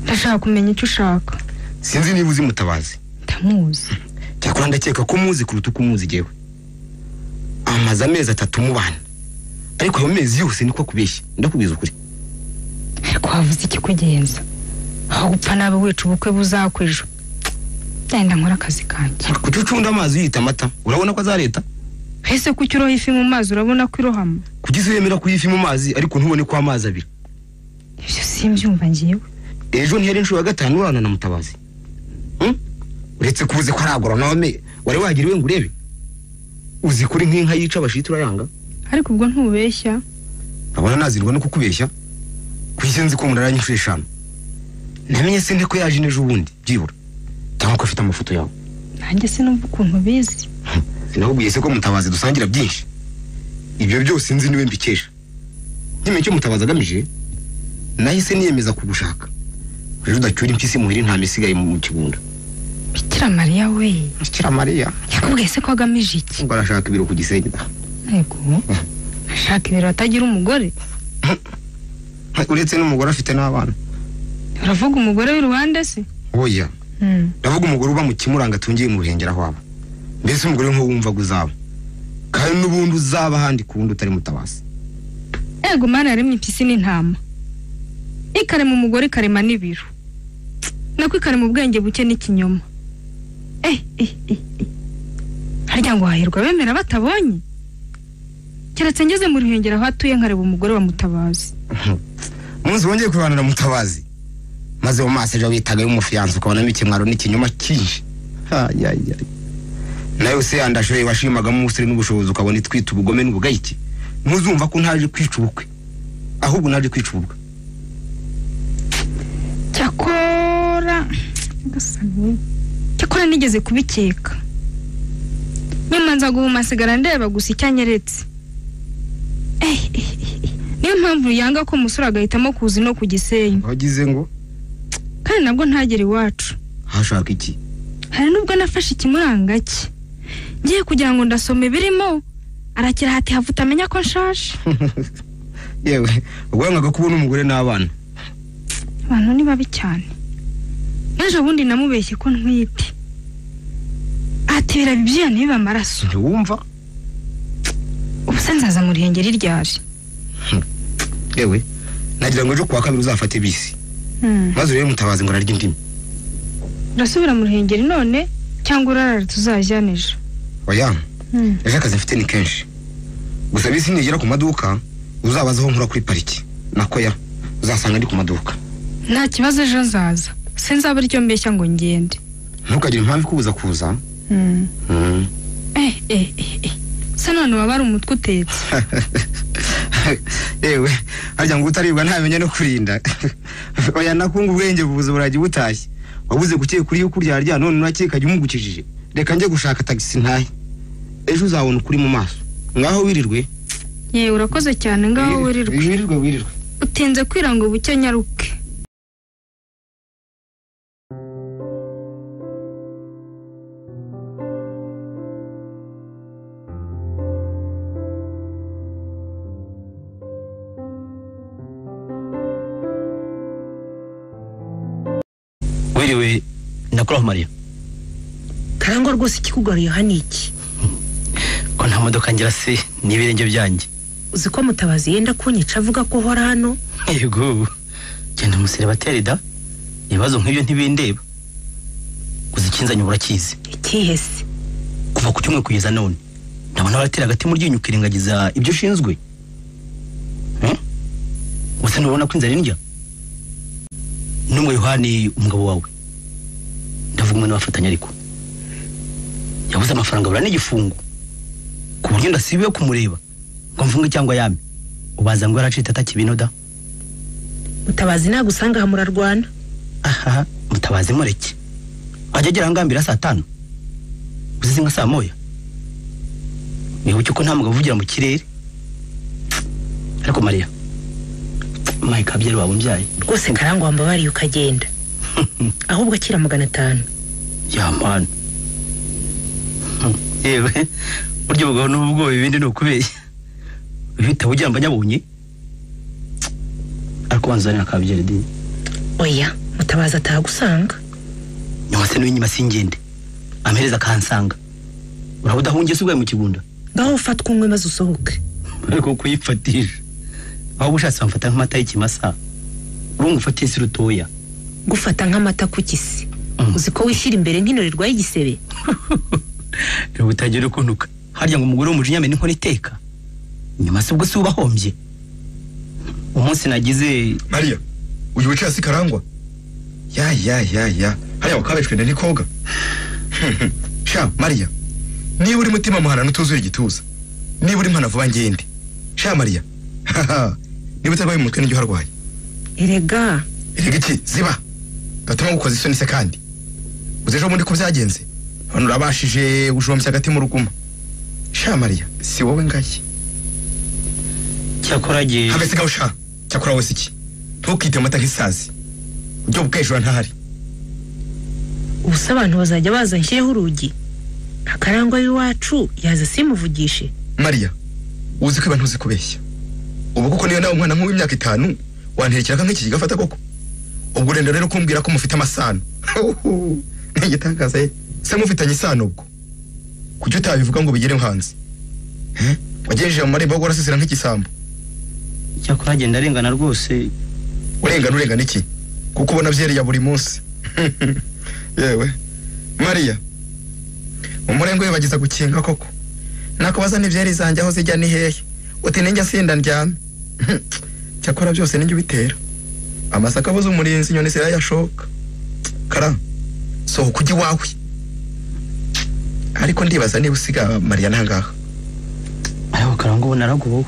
ndashaka kumenya icyo ushaka sinzi niba uzi Mutabazi ndamuzi cyakora ndakeka ko muzi kuruta uko umuzi jewe amaze amezi 3 mubana ariko ayo mezi yose niko kubeshya ndakubwiza ukuri ariko wavuze iki kugenza aho gupfa nabe wica ubukwe buzakwejo ndenda nkora akazi kanjye kucucunda amazi yita amata urabona ko azareta ese kucyuroha ifi mu mazi urabona ko irohama kugize yemera kuyifi mu mazi ariko ntubone ko amazi abira ibyo simbyumva ngiyewe ejo ntiyari inshuro ya 5 urana na Mutabazi uretse kuvuze ko ari agoronome wari wagiriwe ngo urebe uzi kuri nk'inka yica abashitira yanga ariko ubwo ntubeshya abona nazirwa no kukubeshya kwisenzi ko muraranye inshuro 5 namenye sinde ko yaje nejo ubundi byibura cyangwa ko afite amafoto yawe nanjye sinumva ukuntu bizi sinahubwiye se ko Mutabazi dusangira byinshi ibyo byose nzi niwe mbikesha nyime cyo Mutabazi agamije nahise niyemeza kugushaka rero udacyura impyisi muhiri nta misigaye mu kigunda Bikira Mariya we Bikira Mariya yakubwiye se ko agamije iki ngo arashaka ibiro ku Gisenyi yego ashaka ibiro atagira umugore uretse n'umugore afite n'abana uravuga umugore w'iruhande se oya ndavuga umugore uba mu Kimuranga tungiye mu Ruhengera hwaba mbese umugore nko wumva guzaba kandi n'ubundi uzaba handi kundi utari Mutabazi yego mana yaremye impyisi n'intama ikare mu mugore karema n'ibiro nako ikare mu bwenge buke n'ikinyoma harya ngo hahirwa bemera batabonye keretse ngeze mu Ruhengera aho atuye nkareba umugore wa Mutabazi munsi wongeye kurana na Mutabazi maze mu maso ejo bitaga y'umufiyanse ukabonamo ikimwaro n'ikinyoma cyinshi nayo se yandashoye washimagamo umusore n'ubushobozi ukabona itwita ubugome n'ubugayiki ntuzumva ko ntaje kwica ubukwe ahubwo naje kwica ubukwe cyakora gasani cyakora nigeze kubikeka nyuma nza guhuma sigara ndeba gusa icyanyeretse niyo mpamvu yanga ko umusore agahitamo kuza no ku Gisenyi. wagize ngo kandi nabwo ntagera iwacu. hashaka iki? hari nubwo nafashe ikimuranga cye ngiye kugira ngo ndasome birimo arakira hati havuta amenya ko nshaje. yewe ubwangaga kubona umugore n'abana. abantu ni babi cyane. ejo bundi namubeshye ko ntwite ati birabibyana niba amaraso. ntiwumva? ubuse nzaza mu Ruhengeri ryari. yewe nagira ngo ejo kuwa kabiri uzafate bisi maze urebe Mutabazi ngo ararya indimi. urasubira mu Ruhengeri none cyangwa urarara tuzajyana ejo? oya ejo akazi mfite ni kenshi gusa bisi nigera ku maduka uzabazaho nkura kuri pariki nakoya uzasanga ndi ku maduka. nta kibazo ejo nzaza sinzabura icyo mbeshya ngo ngende. ntukagire impamvu ikubuza kuza. se none waba ari umutwe utetse. yewe harya ngo utaribwa ntamenya no kurinda. oya nakunga ubwenge bubuze buragi butashye wabuze gukeka kuri yuko uryarya none urakeka jya umugukijije. reka njye gushaka taxi ntahe ejo uzabona ukuri mu maso. ngaho wirirwe. yewe urakoze cyane ngaho wirirwe utinze kwira ngo bucye nyaruke. wiriwe ndakuraho Maria. Karangwa rwose ikikugariye hani iki? ko nta modoka ngira se n'ibirenge byanjye. Uzi ko Mutabazi yenda kunyica avuga ko hora hano? yego genda umuseribateri da ibibazo nk'ibyo ntibindeba. gusa ikinzanye urakizi. Ikihe se? kuva ku cyumwe kugeza none ndabona baratera agati mu ryinyo ukirengagiza ibyo ushinzwe. gusa ntubona ko inzara indya n'umwe Yohani umugabo wawe ndavuga umwe n'abafatanya ariko yabuze amafaranga bura n'igifungo ku buryo ndasibiye kumureba ngo mfunge cyangwa yame ubaza ngo yaracita atakibinoda. Mutabazi nagusanga aha murarwana. aha Mutabazi mureke ajya agira ngambira saa 5 uzize nka saa moya nibuke ko nta mugabo uvugira mu kirere. ariko Maria Mike abyari wabumbyaye rwose Karangwa wambabariye ukagenda ahubwo akira 500. ya man yewe buryo bugabo n'ubwo ibindi no kubeshya uhita ugira mbanyabonye ariko banzanira akabyere di. oya Mutabazi atagusanga nyuma se n'inyuma singende ampereza kansanga urabudahungiye subwa mu kigunda ngaho ufatwa umwe maze usohoke. ariko kuyifatisha aho bushatse bamfata nk'amata y'ikimasa urungu ufatiye si rutoya gufata nk'amata ku kisi. uzi ko wishyira imbere nk'inorirwa y'igisebe. rero utagira kuntuka harya ngo umugore w'umujinya amene nkora iteka nyuma se ubwo si ubahombye. umunsi nagize Maria uyu wicaye si Karangwa ya hariya wakabeshwe na nikoga. sha Maria niba uri mutima muhana n'utuzura igituza niba uri mpana vuba ngende. sha Maria niba utarwaye umutwe n'icyo harwaye. erega iki ziba gatuma gukoza isoni se kandi uzejo muri ko byagenze hano urabashije ujombye hagati mu ruguma. sha Maria si wowe ngaye cyakoragiye habe sigaho sha cyakora wese iki ntukite amata nk'isazi ujye bukejura ntahari. ubusa abantu bazajya baza nshyireho urugi Karangwa y'iwacu yaza simuvugishe. Maria uzi ko abantu uzi kubeshya ubu kuko niyo nawe umwana nk'uw'imyaka 5 wanterekera nk'iki kigafata koko ubwo rero kumbwira ko mufite amasano. ngitangaza se mufitanye isano ubwo kujya utabivuga ngo bigere hanze. wagejeje mu marembo go rasisira nk'igisambo. cyakora genda arengana rwose. urengana iki kuko ubona byeri ya buri munsi. yewe Maria umurengo yabagiza gukinga koko nakubaza n'ibyeri zanjye aho zijya ni hehe uti ninjya sinda ndyame. cyakora byose ninjye bitera amasaka abuze umurinzi nyoni sira yashoka Kara so kujya wawe ariko ndibaza niba usiga Maria nangaha. ayo Karangwa ubona aragowe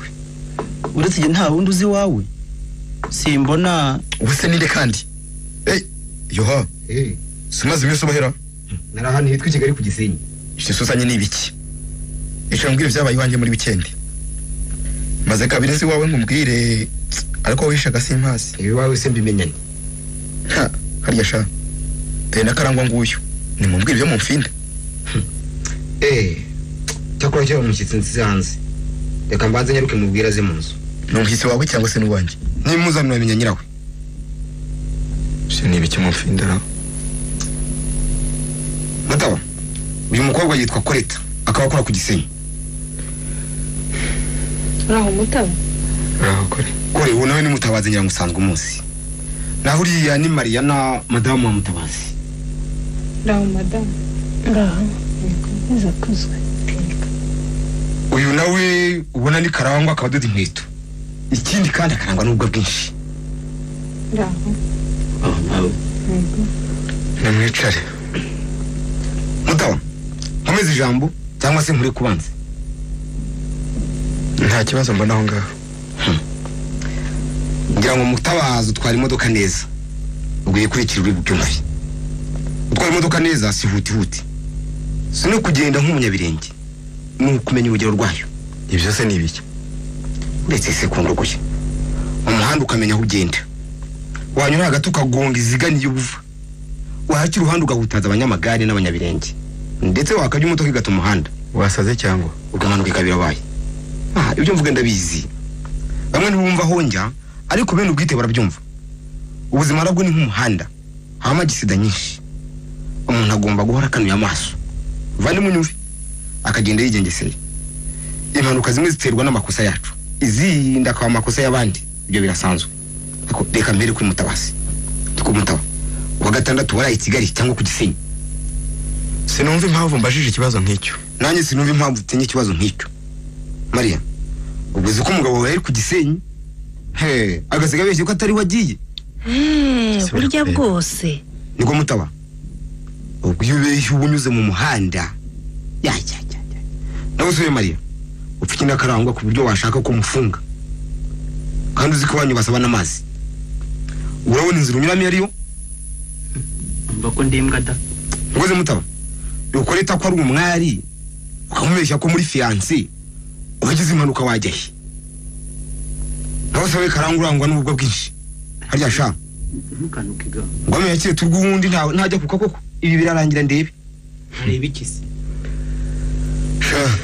uretse nge nta wundi uzi wawe simbona ubuse ninde kandi yoha simaze imyuso bahera narahani hitwa Kigali ku Gisenyi. Ishisuzanye n'ibiki? Icyo mbwira byabaye iwanjye muri weekend. Maze kabiri si wawe nkubwire ariko wishaga simpazi. Iwawe se mbimenyanye. Ha, harya sha. Tena karangwa nguyu. Ni mumbwire byo mumfinda. Cyakora cyo umushyitsi nsize hanze. Reka mbanze nyaruke mubwira ze mu nzu. N'umushyitsi wawe cyangwa se n'uwanjye? Nimuzanira bamenya nyirawe. Se n'ibiki mumfindara? Matawa. Uyu mukobwa yitwa Koreta, akaba akora ku Gisenyi. Raho Mutaba. Raho kore. Kore uwo nawe ni Mutabazi ngira musanzwe umunsi. Naho uriya ni Mariana madamu wa Mutabazi. Raho madamu. Ngaho. Neza kuzwe. Uyu nawe ubona ni Karangwa akadoda inkweto. Ikindi kandi akarangwa n'ubwo bwinshi. Raho. Nawe. Namwicare. Mutawa. Nkomeze ijambo cyangwa se nkure kubanza. Nta kibazo mbona aho ngaho. Ngira ngo Mutabazi utwara imodoka neza. Ugiye kurikira uri bubyumve. Utwara imodoka neza si huti. Sino kugenda nk'umunyabirenge. Ni ukumenya urugero rwayo. Ibyo se n'ibiki? Ndetse se kundogoye. Umuhanda ukamenya aho ugenda. Wanyura hagati ukagonga iziganiye ubuva. Wahakira uruhande ugahutaza abanyamagare n'abanyabirenge. Ndetse wakajya umutoka igata umuhanda. Wasaze cyangwa Ugamanuka ikabira baye. Ibyo mvuga ndabizi. Bamwe ntibumva honja ariko bene ubwite barabyumva. Ubuzima nabwo ni nk'umuhanda. Hama gisida nyinshi. Umuntu agomba guhora kanuye amaso. Vandi munyumve. Akagenda yigengeseye. Impanuka zimwe ziterwa n'amakosa yacu. Izinda kwa makosa y'abandi. Ibyo birasanzwe. Ako reka mbere kuri Mutabazi. Tukumutaba. Wa gatandatu waraye Kigali cyangwa ku Gisenyi. sinumva impamvu mbajije ikibazo nk'icyo. Nanjye sinumva impamvu utenye ikibazo nk'icyo. Maria, ubuze ko umugabo wawe ari ku Gisenyi? Agasiga beshe ko atari wagiye. Burya bwose. Niko Mutaba. Ubwo yubeshye ubunyuze mu muhanda. Ya. Nawe soye Maria. Upfikina Karangwa ku buryo washaka ko mufunga. Kandi uzi ko wanyu basaba n'amazi. Urabona inzira unyuramo ariyo? Umva ko ndimbwa da. Ngoze Mutaba. Yokoreta ko ari umwari. Ukamubeshya ko muri fiancé. Ubagize impanuka wajyahe. Nawe soye Karangwa urangwa n'ubwo bwinshi. Harya sha. Ntukanukiga. Ngome yakire turwundi ntajya kuka koko. Ibi birarangira ndebe. Areba ikisi. Sha,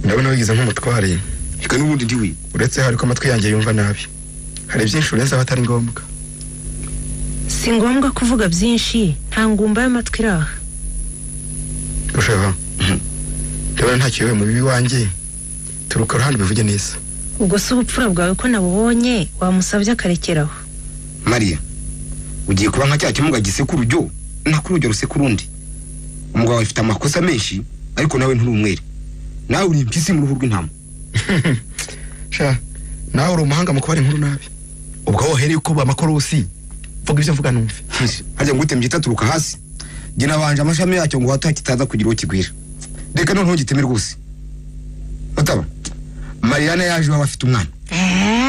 ndabona wigize nk'umutware. Ika n'ubundi ndiwe. Uretse hari ko amatwi yanjye yumva nabi. Hari byinshi urenze abatari ngombwa. Si ngombwa kuvuga byinshi, nta ngumba y'amatwi iraha. Ushaka. Ndabona nta kiyobe mu bibi wanjye. Turuka ruhande bivuge neza. Ubwo se ubupfura bwawe ko nabubonye wamusabye akarekeraho. Maria, ugiye kuba nka cya kimuga gisekuru ryo nakurujya rusekurundi. Umugabo afite amakosa menshi ariko nawe nturi umwere. Nawe uri impyisi mu ruhu rw'intama. Sha, nawe uri umuhanga mu kubara inkuru nabi. Ubwo wohereye uko bamakorosi. Vuga ibyo mvuga numve. Hajya ngute mbyitaturuka hasi. Gina banje amashami yacyo ngo hata kitaza kugira uwo kigwira. Reka none ntugiteme rwose. Mutaba. Mariana yaje baba afite umwana.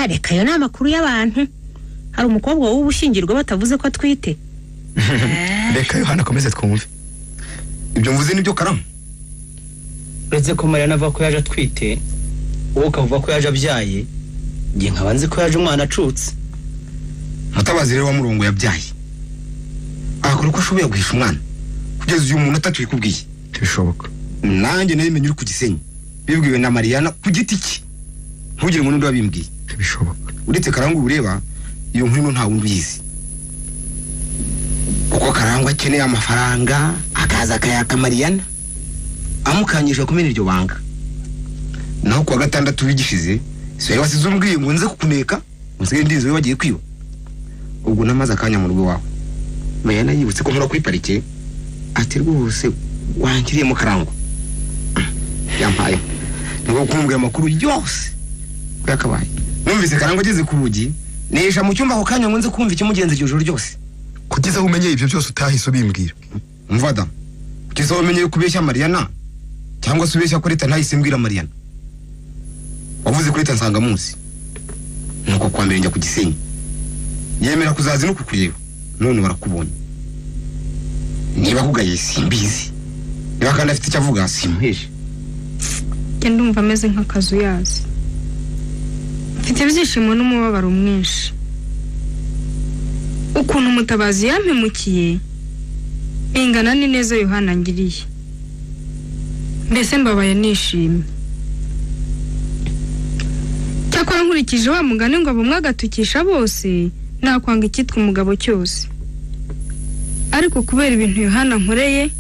Reka yo n'amakuru y'abantu. Hari umukobwa w'ubushingirwa batavuze ko atwite. Reka Yohana komeze twumve. Ibyo mvuze nibyo Karama. Uretse ko Mariana avuga ko yaje atwite, wowe ukavuga ko yaje abyaye, ngiye nkabanze ko yaje umwana acutse. Mutabazi rero wa murongo yabyaye. Akora uko ashoboye guhisha umwana. Kugeza uyu muntu atatu yikubwiye. Bishoboka. Nanjye nabimenye uri ku Gisenyi. Bibwiwe na Mariana ku giti cye. Ntugire ngo n'undi wabimbwiye. Bishoboka. Uretse Karangwa ureba iyo nkuru nta wundi uyizi. Uko Karangwa akeneye amafaranga akaza akayaka Mariana. Amukanyije kumena iryo banga. Naho kwa gatandatu wigishize, so yabasize umbwiye ngo nze kukuneka, unsige ndizo we wagiye kwiba. Ubwo namaze akanya mu rugo wawe. Mariana yibutse ko nkora kuri parike. Ati rwose wankiriye mu Karangwa. Yampaye. Ngo kumbwira amakuru yose. Kwakabaye. Numvise Karangwa ageze ku rugi, nesha mu cyumba ako kanya ngo nze kumva ikimugenza iryo joro ryose. Kugeza umenye ibyo byose utahise ubimbwira. Mvada. Kugeza umenye kubeshya Mariana cyangwa se ubeshya ko leta ntahise mbwira Mariana. Wavuze ko leta nsanga munsi. Nuko kwa mbere njya ku Gisenyi. Yemera kuzazi no kukureba. None barakubonye. niba kugaye simbizi niba kandi afite icyo avuga simuheje njye ndumva ameze nk'akazu yazi mfite ibyishimo n'umubabaro mwinshi ukuntu Mutabazi yampemukiye ingana ni neza Yohana ngiriye mbese mbabaye nishimye cyakora nkurikije wa mugani ngo abumwe agatukisha bose nakwanga icyitwa umugabo cyose ariko kubera ibintu Yohana nkoreye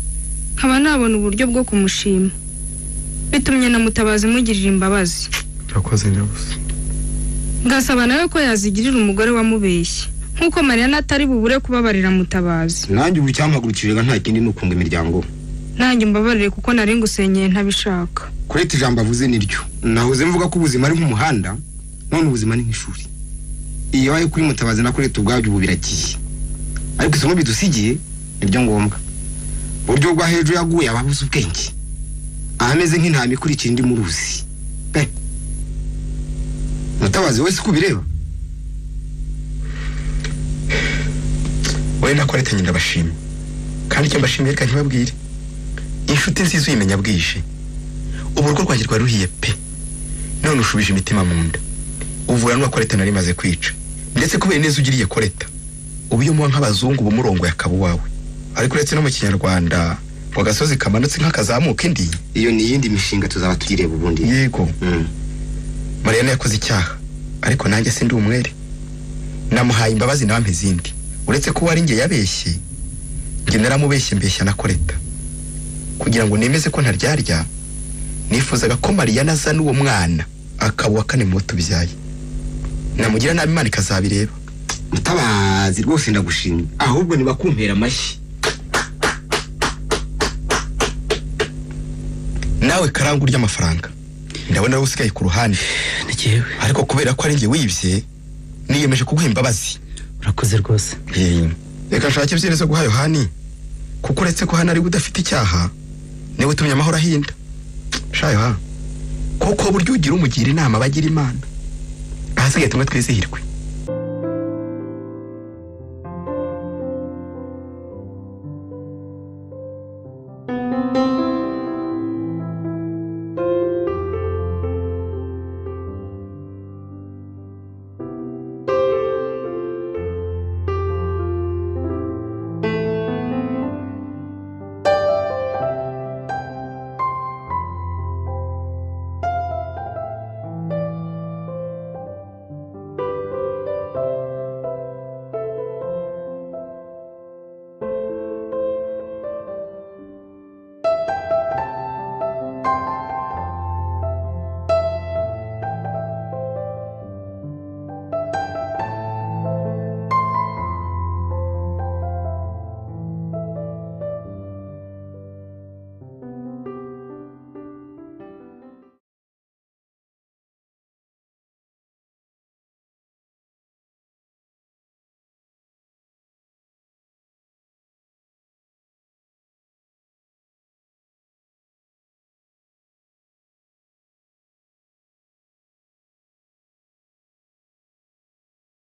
nkaba nabona uburyo bwo kumushima bitumye na Mutabazi mugirira imbabazi urakoze nyabusa ngasaba nawe ko yazigirira umugore wamubeshye nkuko Mariana atari bubure kubabarira Mutabazi nanjye ubu cyampagurukije nta kindi nukunga imiryango nanjye mbabarire kuko nari ngusenyeye ntabishaka kureta ijambo avuze niryo nahoze mvuga ko ubuzima ari nk'umuhanda none ubuzima ni nk'ishuri iyo waye kuri Mutabazi na kureta ubwabyo ubu biragiye ariko isomo bidusigiye niryo ngombwa buryo bwa hejuru yaguye ababuze ubwenge ameze nk'intama ikurikira indi mu ruzi Mutabazi wese kubireba wowe nakoreta nyine ndabashima kandi icyo mbashimiye reka ntibabwire inshuti nziza uyimenya bwije uburwo rwanjye rwari ruhiye pe none ushubije imitima mu nda uvura n'uwakoreta nari maze kwica ndetse kubera neza ugiriye koreta ubu iyo muba nk'abazungu bumurongo yakaba wawe ariko uretse no mu kinyarwanda ngo gasozi kamanutse nk'akazamuka indi iyo ni yindi mishinga tuzaba tugireba ubundi yego Mariana yakoze icyaha ariko nanjye sindi umwere namuhaye imbabazi nawe mpezindi uretse ko wari nge yabeshye nge naramubeshye mbeshya na koreta kugira ngo nemeze ko ntaryarya nifuzaga ko Mariana aza n'uwo mwana akaba wa kane mu tubyaye namugira nabi Imana ikazabireba Mutabazi rwose ndagushimye ahubwo nibakumpera amashyi nawe karangu ry'amafaranga ndabona wowe usigaye ku ruhande nikiwe ariko kubera ko ari nge wibye niyemeje kuguha imbabazi urakoze rwose reka nshake ibyerezo guha Yohani kuko uretse ko hano ari udafite icyaha niwe utumye amahoro ahinda shayo kuko buryo ugira umugira inama bagira Imana ahasigaye tumwe twizihirwe